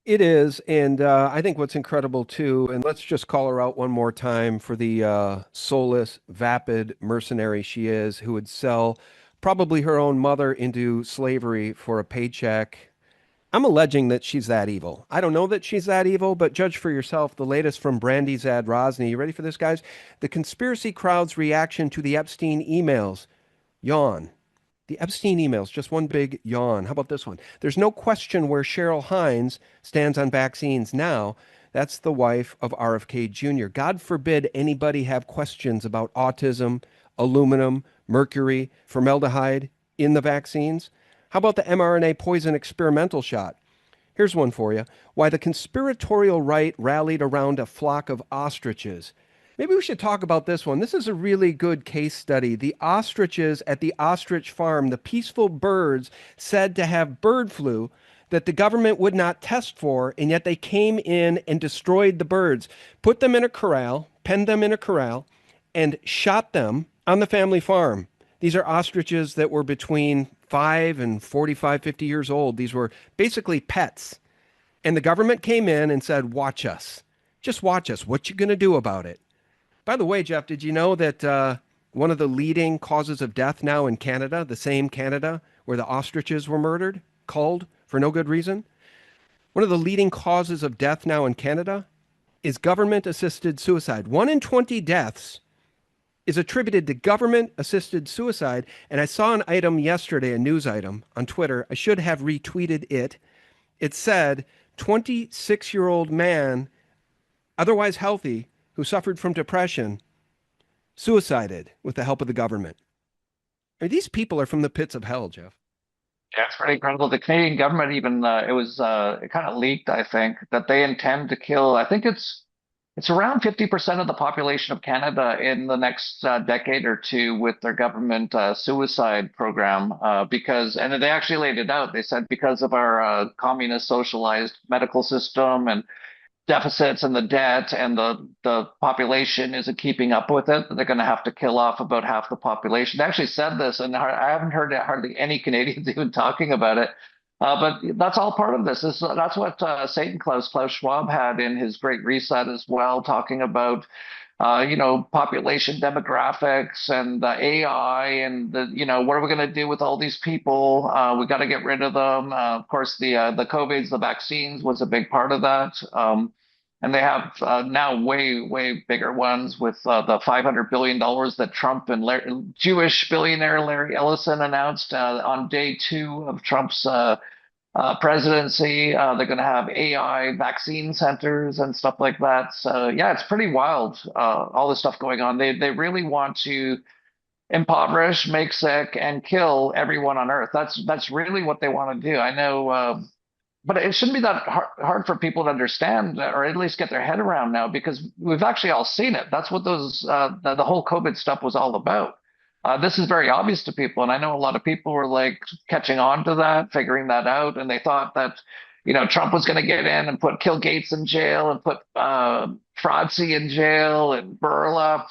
It is. And I think what's incredible too, and let's just call her out one more time for the soulless, vapid mercenary she is, who would sell probably her own mother into slavery for a paycheck. I'm alleging that she's that evil. I don't know that she's that evil, but judge for yourself. The latest from Brandy Zad Rosny. You ready for this, guys? The conspiracy crowd's reaction to the Epstein emails. Yawn. The Epstein emails, just one big yawn. How about this one? There's no question where Cheryl Hines stands on vaccines now. That's the wife of RFK Jr. God forbid anybody have questions about autism, aluminum, mercury, formaldehyde in the vaccines. How about the mRNA poison experimental shot? Here's one for you. Why the conspiratorial right rallied around a flock of ostriches. Maybe we should talk about this one. This is a really good case study. The ostriches at the ostrich farm, the peaceful birds said to have bird flu that the government would not test for, and yet they came in and destroyed the birds, put them in a corral, penned them in a corral, and shot them on the family farm. These are ostriches that were between 5 and 45, 50 years old. These were basically pets. And the government came in and said, watch us. Just watch us. What you going to do about it? By the way, Jeff, did you know that one of the leading causes of death now in Canada, the same Canada where the ostriches were murdered, culled for no good reason? One of the leading causes of death now in Canada is government-assisted suicide. 1 in 20 deaths is attributed to government-assisted suicide. And I saw an item yesterday, a news item on Twitter. I should have retweeted it. It said, 26-year-old man, otherwise healthy, who suffered from depression, suicided with the help of the government. I mean, these people are from the pits of hell, Jeff. Yeah, it's pretty incredible. The Canadian government even, it kind of leaked, I think, that they intend to kill, I think it's around 50% of the population of Canada in the next decade or two with their government suicide program. And they actually laid it out. They said because of our communist socialized medical system and deficits and the debt and the population isn't keeping up with it, they're going to have to kill off about half the population. They actually said this, and I haven't heard hardly any Canadians even talking about it. But that's all part of this. That's what Satan Klaus Schwab had in his Great Reset as well, talking about population demographics and the AI and what are we going to do with all these people? We got to get rid of them. Of course, the COVIDs, the vaccines was a big part of that. And they have now way bigger ones with the $500 billion that Trump and Jewish billionaire Larry Ellison announced on day 2 of Trump's presidency. They're going to have AI vaccine centers and stuff like that. So yeah, it's pretty wild, all this stuff going on. They really want to impoverish, make sick, and kill everyone on Earth. That's really what they want to do. I know, but it shouldn't be that hard for people to understand, or at least get their head around now, because we've actually all seen it. That's what the whole COVID stuff was all about. This is very obvious to people, and I know a lot of people were like catching on to that, figuring that out, and they thought that, Trump was going to get in and kill Gates in jail and put Fraudzy in jail and Burla.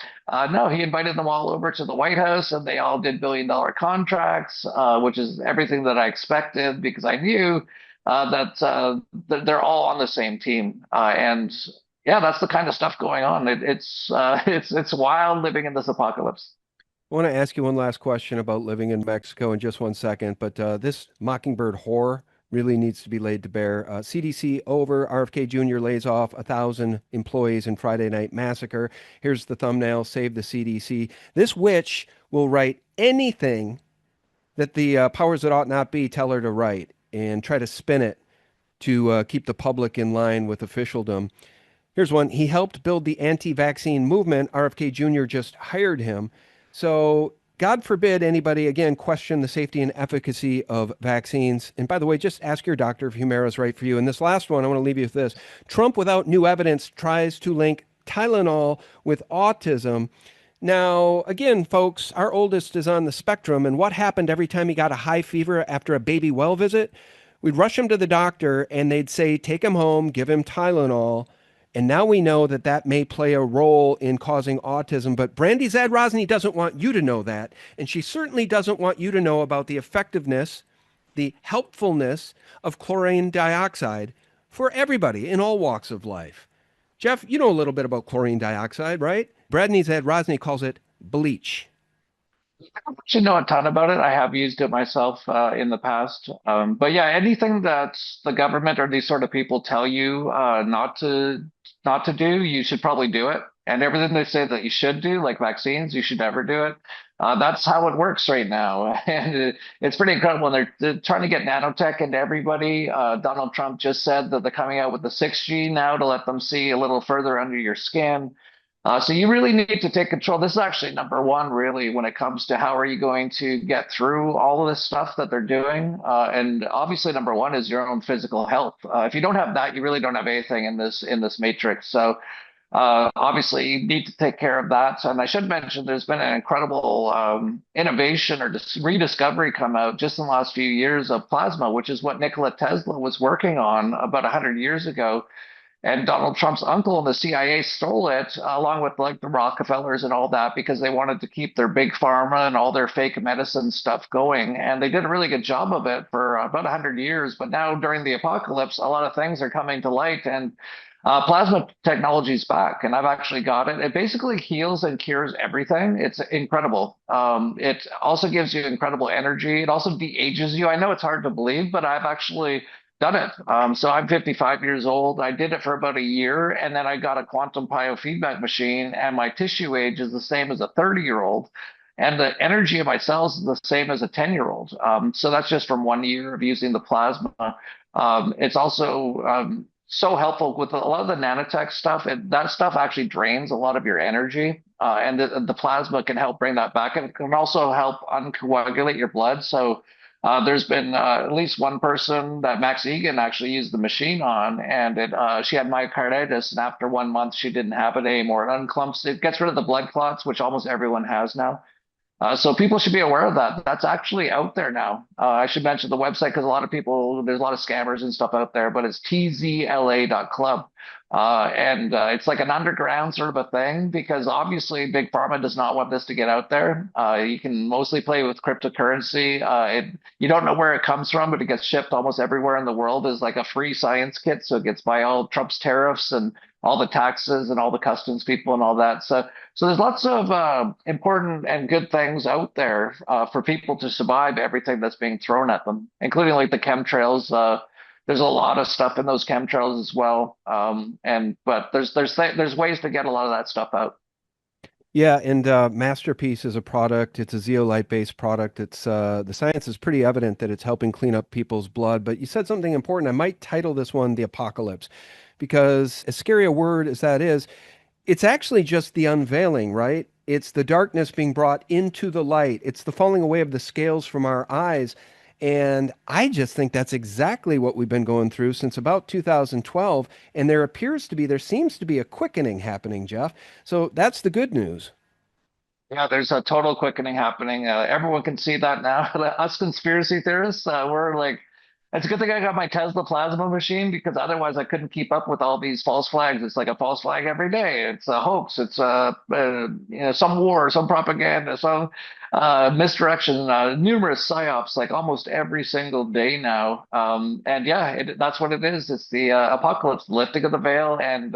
No, he invited them all over to the White House, and they all did billion-dollar contracts, which is everything that I expected, because I knew that they're all on the same team. And yeah, that's the kind of stuff going on. It's wild living in this apocalypse. I want to ask you one last question about living in Mexico in just one second, but this mockingbird horror really needs to be laid to bear. CDC over, RFK Jr. lays off 1,000 employees in Friday night massacre. Here's the thumbnail, save the CDC. This witch will write anything that the powers that ought not be tell her to write and try to spin it to keep the public in line with officialdom. Here's one. He helped build the anti-vaccine movement. RFK Jr. just hired him. So God forbid anybody, again, question the safety and efficacy of vaccines. And by the way, just ask your doctor if Humira is right for you. And this last one, I want to leave you with this. Trump, without new evidence, tries to link Tylenol with autism. Now, again, folks, our oldest is on the spectrum. And what happened every time he got a high fever after a baby well visit? We'd rush him to the doctor and they'd say, take him home, give him Tylenol. And now we know that that may play a role in causing autism. But Brandy Zadrozny doesn't want you to know that. And she certainly doesn't want you to know about the effectiveness, the helpfulness of chlorine dioxide for everybody in all walks of life. Jeff, you know a little bit about chlorine dioxide, right? Brandy Zadrozny calls it bleach. I don't actually know a ton about it. I have used it myself in the past. But yeah, anything that the government or these sort of people tell you not to do, you should probably do it. And everything they say that you should do, like vaccines, you should never do it. That's how it works right now. And it's pretty incredible. They're trying to get nanotech into everybody. Donald Trump just said that they're coming out with the 6G now to let them see a little further under your skin. So you really need to take control. This is actually number one, really, when it comes to how are you going to get through all of this stuff that they're doing. And obviously, number one is your own physical health. If you don't have that, you really don't have anything in this matrix. So obviously, you need to take care of that. And I should mention there's been an incredible innovation or rediscovery come out just in the last few years of plasma, which is what Nikola Tesla was working on about 100 years ago. And Donald Trump's uncle and the CIA stole it, along with like the Rockefellers and all that, because they wanted to keep their big pharma and all their fake medicine stuff going. And they did a really good job of it for about 100 years. But now during the apocalypse, a lot of things are coming to light, and plasma technology is back. And I've actually got it. It basically heals and cures everything. It's incredible. It also gives you incredible energy. It also de-ages you. I know it's hard to believe, but I've actually done it. So I'm 55 years old. I did it for about a year, and then I got a quantum biofeedback machine, and my tissue age is the same as a 30-year-old, and the energy of my cells is the same as a 10-year-old. So that's just from 1 year of using the plasma. It's also so helpful with a lot of the nanotech stuff. That stuff actually drains a lot of your energy, and the plasma can help bring that back, and it can also help uncoagulate your blood. So there's been at least one person that Max Egan actually used the machine on, and she had myocarditis, and after 1 month, she didn't have it anymore. It unclumps, it gets rid of the blood clots, which almost everyone has now. So people should be aware of that. That's actually out there now. I should mention the website because a lot of people, there's a lot of scammers and stuff out there, but it's tzla.club. And it's like an underground sort of a thing because obviously Big Pharma does not want this to get out there. You can mostly play with cryptocurrency. You don't know where it comes from, but it gets shipped almost everywhere in the world as like a free science kit. So it gets by all Trump's tariffs and all the taxes and all the customs people and all that. So there's lots of important and good things out there for people to survive everything that's being thrown at them, including like the chemtrails. There's a lot of stuff in those chemtrails as well. But there's ways to get a lot of that stuff out. Yeah, and Masterpiece is a product. It's a zeolite-based product. It's the science is pretty evident that it's helping clean up people's blood. But you said something important. I might title this one "The Apocalypse," because as scary a word as that is, it's actually just the unveiling, right? It's the darkness being brought into the light. It's the falling away of the scales from our eyes. And I just think that's exactly what we've been going through since about 2012. And there seems to be a quickening happening, Jeff. So that's the good news. Yeah, there's a total quickening happening. Everyone can see that now. Us conspiracy theorists, we're like, it's a good thing I got my Tesla plasma machine because otherwise I couldn't keep up with all these false flags. It's like a false flag every day. It's a hoax. It's some war, some propaganda, some misdirection, numerous psyops, like almost every single day now. And yeah, that's what it is. It's the apocalypse, lifting of the veil, and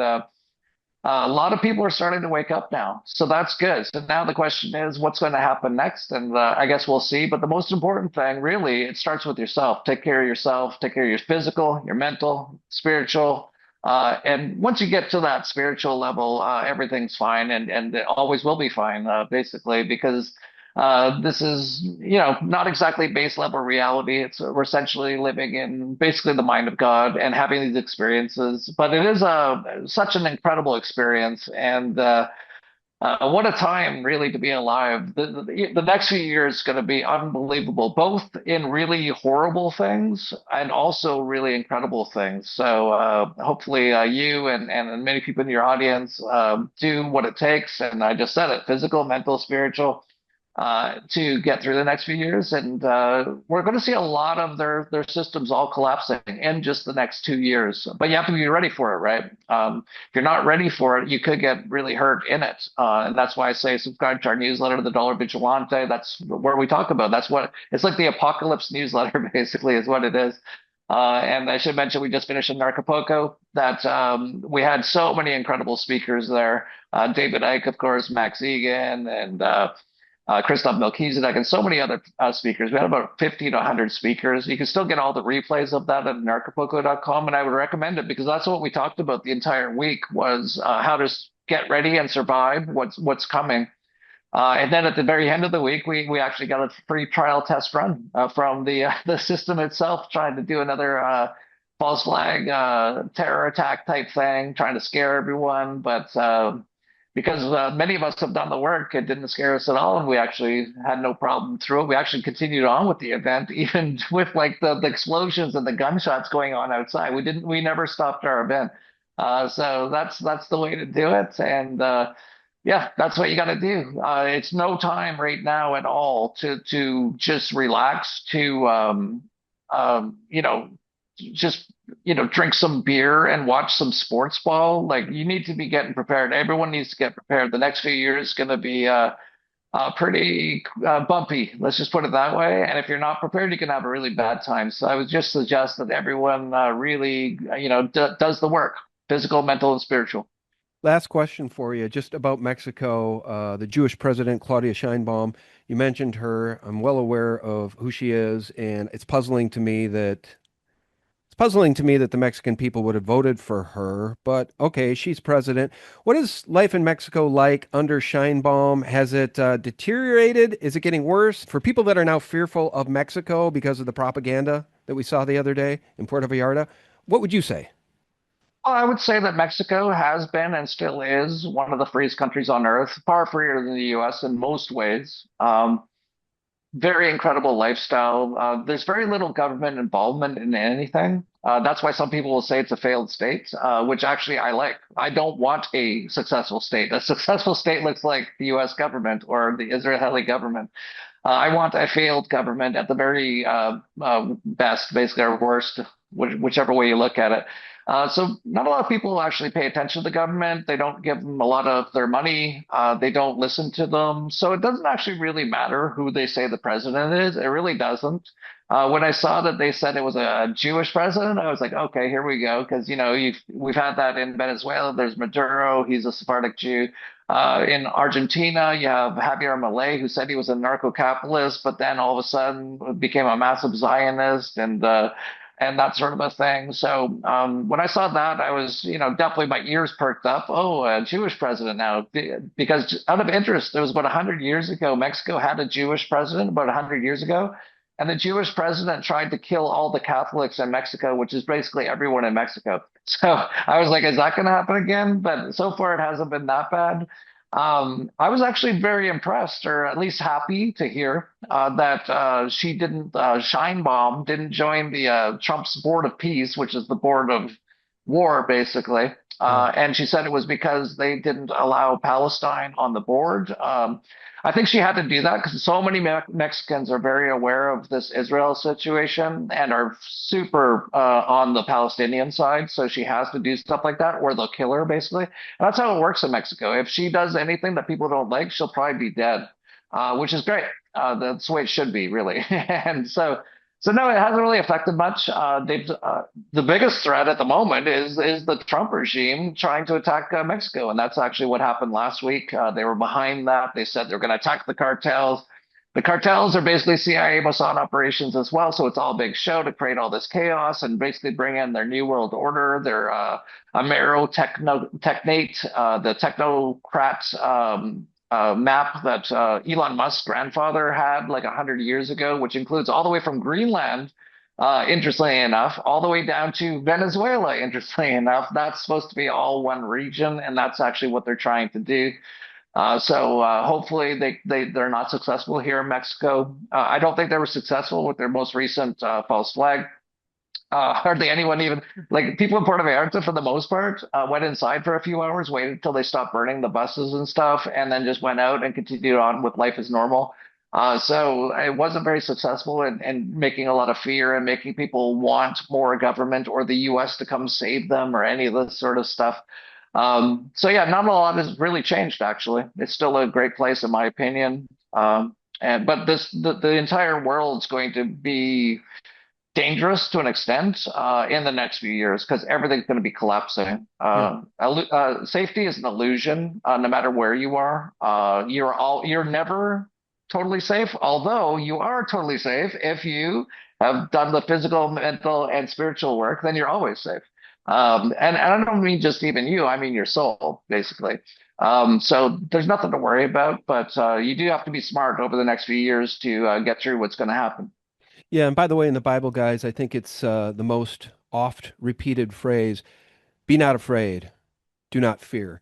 a lot of people are starting to wake up now. So that's good. So now the question is, what's going to happen next? And I guess we'll see. But the most important thing, really, it starts with yourself. Take care of yourself, take care of your physical, your mental, spiritual. And once you get to that spiritual level, everything's fine and it always will be fine, basically, because this is, not exactly base level reality. We're essentially living in basically the mind of God and having these experiences. But it is such an incredible experience, and what a time really to be alive. The next few years is going to be unbelievable, both in really horrible things and also really incredible things. So hopefully you and many people in your audience do what it takes. And I just said it: physical, mental, spiritual, to get through the next few years. And we're going to see a lot of their systems all collapsing in just the next 2 years. But you have to be ready for it, right? If you're not ready for it, you could get really hurt in it. And that's why I say subscribe to our newsletter, The Dollar Vigilante. That's where we talk about. That's what it's like. The apocalypse newsletter, basically, is what it is. And I should mention, we just finished in Acapulco that we had so many incredible speakers there. David Icke, of course, Max Egan, and Christoph Melchizedek, and so many other speakers. We had about 50 to 100 speakers. You can still get all the replays of that at narcapulco.com, and I would recommend it because that's what we talked about the entire week was how to get ready and survive what's coming. And then at the very end of the week, we actually got a free trial test run from the system itself, trying to do another false flag terror attack type thing, trying to scare everyone. But because many of us have done the work. It didn't scare us at all, and we actually had no problem through it. We actually continued on with the event, even with like the explosions and the gunshots going on outside. We never stopped our event. So that's the way to do it, and yeah, that's what you got to do. It's no time right now at all to just relax, to you know, just drink some beer and watch some sports ball. Like, you need to be getting prepared. Everyone needs to get prepared. The next few years is going to be pretty bumpy. Let's just put it that way. And if you're not prepared, you can have a really bad time. So I would just suggest that everyone really, does the work, physical, mental, and spiritual. Last question for you, just about Mexico. The Jewish president, Claudia Sheinbaum, you mentioned her. I'm well aware of who she is, and it's puzzling to me that the Mexican people would have voted for her. But okay, she's president. What is life in Mexico like under Sheinbaum? Has it deteriorated? Is it getting worse? For people that are now fearful of Mexico because of the propaganda that we saw the other day in Puerto Vallarta, what would you say? I would say that Mexico has been and still is one of the freest countries on earth, far freer than the US in most ways. Very incredible lifestyle. There's very little government involvement in anything. That's why some people will say it's a failed state, which actually I like. I don't want a successful state. A successful state looks like the US government or the Israeli government. I want a failed government at the very best, basically, or worst, whichever way you look at it. So not a lot of people actually pay attention to the government. They don't give them a lot of their money. They don't listen to them. So it doesn't actually really matter who they say the president is. It really doesn't. When I saw that they said it was a Jewish president, I was like, okay, here we go. Because, we've had that in Venezuela. There's Maduro. He's a Sephardic Jew. In Argentina, you have Javier Milei, who said he was a narco-capitalist, but then all of a sudden became a massive Zionist and that sort of a thing. So when I saw that, I was, definitely my ears perked up. Oh, a Jewish president now, because out of interest, it was about 100 years ago. Mexico had a Jewish president about 100 years ago. And the Jewish president tried to kill all the Catholics in Mexico, which is basically everyone in Mexico. So I was like, is that going to happen again? But so far, it hasn't been that bad. I was actually very impressed, or at least happy to hear that she didn't, Sheinbaum didn't join the Trump's Board of Peace, which is the board of war, basically. And she said it was because they didn't allow Palestine on the board. I think she had to do that because so many Mexicans are very aware of this Israel situation and are super on the Palestinian side. So she has to do stuff like that, or they'll kill her, basically. And that's how it works in Mexico. If she does anything that people don't like, she'll probably be dead, which is great. That's the way it should be, really. And so no, it hasn't really affected much. The biggest threat at the moment is the Trump regime trying to attack Mexico, and that's actually what happened last week. They were behind that. They said they're going to attack the cartels. The cartels are basically CIA Mossad operations as well, so it's all a big show to create all this chaos and basically bring in their new world order, their Amero technate, the technocrat map that Elon Musk's grandfather had like 100 years ago, which includes all the way from Greenland, interestingly enough, all the way down to Venezuela, interestingly enough. That's supposed to be all one region, and that's actually what they're trying to do. So hopefully they're not successful here in Mexico. I don't think they were successful with their most recent false flag. Hardly anyone, even like people in Puerto Vallarta, for the most part, went inside for a few hours, waited until they stopped burning the buses and stuff, and then just went out and continued on with life as normal. So it wasn't very successful in making a lot of fear and making people want more government or the U.S. to come save them or any of this sort of stuff. So yeah, not a lot has really changed, actually. It's still a great place, in my opinion. But the entire world's going to be dangerous to an extent in the next few years because everything's going to be collapsing. Safety is an illusion, no matter where you are. You're never totally safe, although you are totally safe if you have done the physical, mental, and spiritual work. Then you're always safe. And I don't mean just even you. I mean your soul, basically. So there's nothing to worry about, but you do have to be smart over the next few years to get through what's going to happen. Yeah, and by the way, in the Bible, guys, I think it's the most oft repeated phrase, be not afraid, do not fear.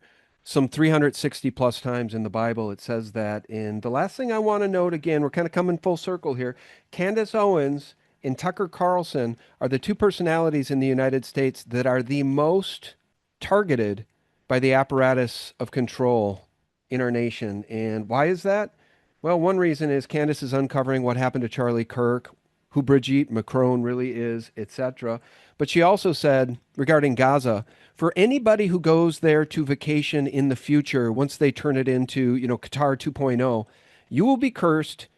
some 360 plus times in the Bible. It says that. And the last thing I want to note, again, we're kind of coming full circle here. Candace Owens and Tucker Carlson are the two personalities in the United States that are the most targeted by the apparatus of control in our nation. And why is that? Well, one reason is Candace is uncovering what happened to Charlie Kirk, who Brigitte Macron really is, etc. But she also said regarding Gaza, for anybody who goes there to vacation in the future, once they turn it into, Qatar 2.0, you will be cursed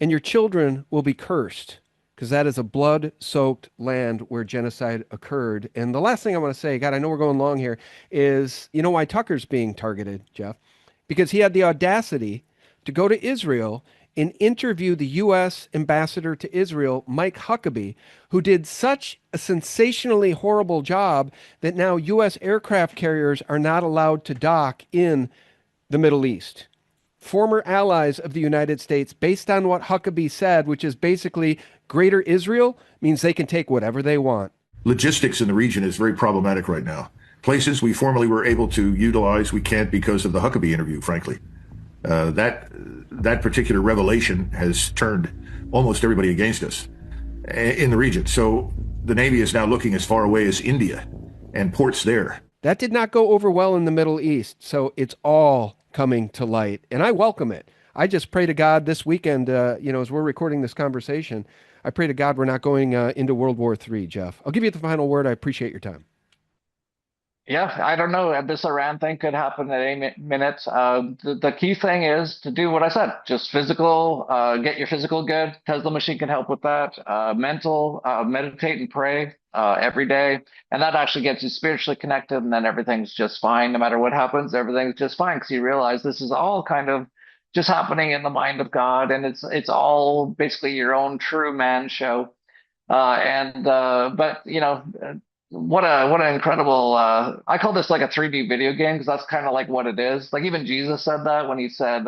and your children will be cursed, because that is a blood-soaked land where genocide occurred. And the last thing I want to say, God, I know we're going long here, is you know why Tucker's being targeted, Jeff? Because he had the audacity to go to Israel and interview the U.S. ambassador to Israel, Mike Huckabee, who did such a sensationally horrible job that now U.S. aircraft carriers are not allowed to dock in the Middle East. Former allies of the United States, based on what Huckabee said, which is basically Greater Israel means they can take whatever they want. Logistics in the region is very problematic right now. Places we formerly were able to utilize, we can't because of the Huckabee interview, frankly. That particular revelation has turned almost everybody against us in the region. So the Navy is now looking as far away as India and ports there. That did not go over well in the Middle East, so it's all coming to light, and I welcome it. I just pray to God this weekend, as we're recording this conversation, I pray to God we're not going into World War III, Jeff. I'll give you the final word. I appreciate your time. Yeah, I don't know. This Iran thing could happen at any minute. The key thing is to do what I said. Just physical, get your physical good. Tesla machine can help with that. Mental, meditate and pray every day. And that actually gets you spiritually connected, and then everything's just fine. No matter what happens, everything's just fine, because you realize this is all kind of just happening in the mind of God, and it's all basically your own true man show. But what an incredible I call this like a 3D video game, because that's kind of like what it is. Like even Jesus said that when he said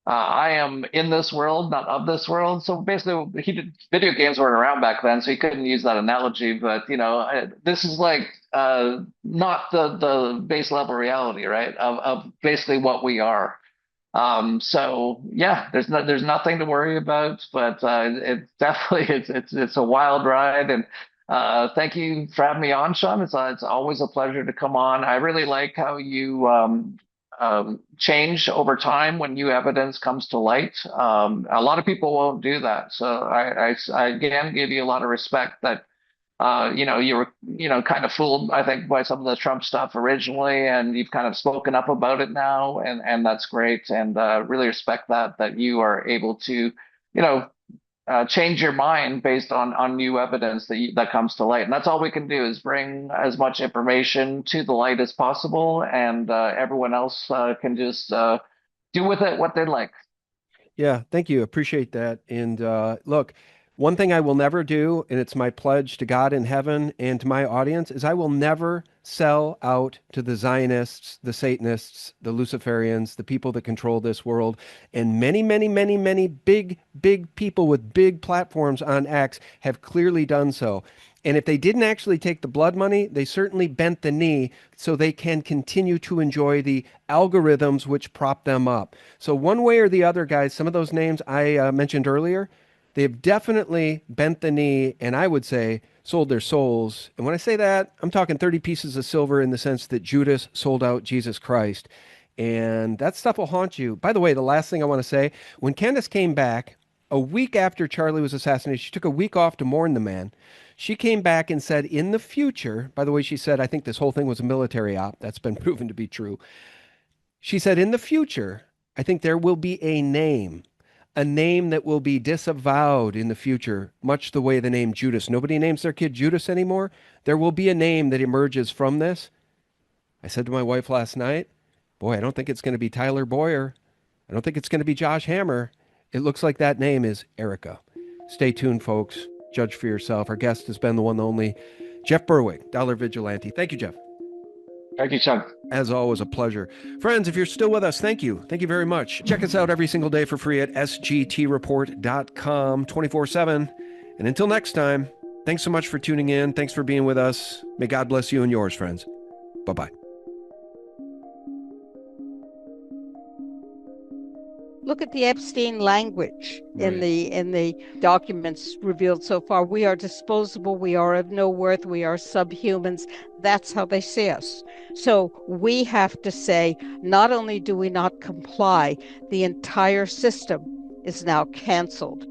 I am in this world, not of this world. So basically video games weren't around back then, so he couldn't use that analogy. But this is like not the base level reality, right, of basically what we are. So yeah, there's nothing to worry about, but it definitely it's a wild ride. And thank you for having me on, Sean. It's always a pleasure to come on. I really like how you change over time when new evidence comes to light. A lot of people won't do that, so I again give you a lot of respect that. You were, kind of fooled, I think, by some of the Trump stuff originally, and you've kind of spoken up about it now, and that's great. And really respect that you are able to, change your mind based on new evidence that comes to light. And that's all we can do, is bring as much information to the light as possible, and everyone else can just do with it what they'd like. Yeah, thank you. Appreciate that. And look, one thing I will never do, and it's my pledge to God in heaven and to my audience, is I will never sell out to the Zionists, the Satanists, the Luciferians, the people that control this world, and many, many, many, many big people with big platforms on X have clearly done so. And if they didn't actually take the blood money, they certainly bent the knee so they can continue to enjoy the algorithms which prop them up. So one way or the other, guys, some of those names I mentioned earlier, they've definitely bent the knee, and I would say sold their souls. And when I say that, I'm talking 30 pieces of silver in the sense that Judas sold out Jesus Christ. And that stuff will haunt you. By the way, the last thing I want to say, when Candace came back a week after Charlie was assassinated, she took a week off to mourn the man. She came back and said, in the future, by the way, she said, I think this whole thing was a military op. That's been proven to be true. She said, in the future, I think there will be a name that will be disavowed in the future, much the way the name Judas. Nobody names their kid Judas anymore. There will be a name that emerges from this. I said to my wife last night, boy, I don't think it's going to be Tyler Boyer. I don't think it's going to be Josh Hammer. It looks like that name is Erica. Stay tuned, folks. Judge for yourself. Our guest has been the one, the only, Jeff Berwick, Dollar Vigilante. Thank you, Jeff. Thank you, Chuck. As always, a pleasure. Friends, if you're still with us, thank you. Thank you very much. Check us out every single day for free at sgtreport.com 24/7. And until next time, thanks so much for tuning in. Thanks for being with us. May God bless you and yours, friends. Bye-bye. Look at the Epstein language in the documents revealed so far. We are disposable. We are of no worth. We are subhumans. That's how they see us. So we have to say, not only do we not comply, the entire system is now canceled.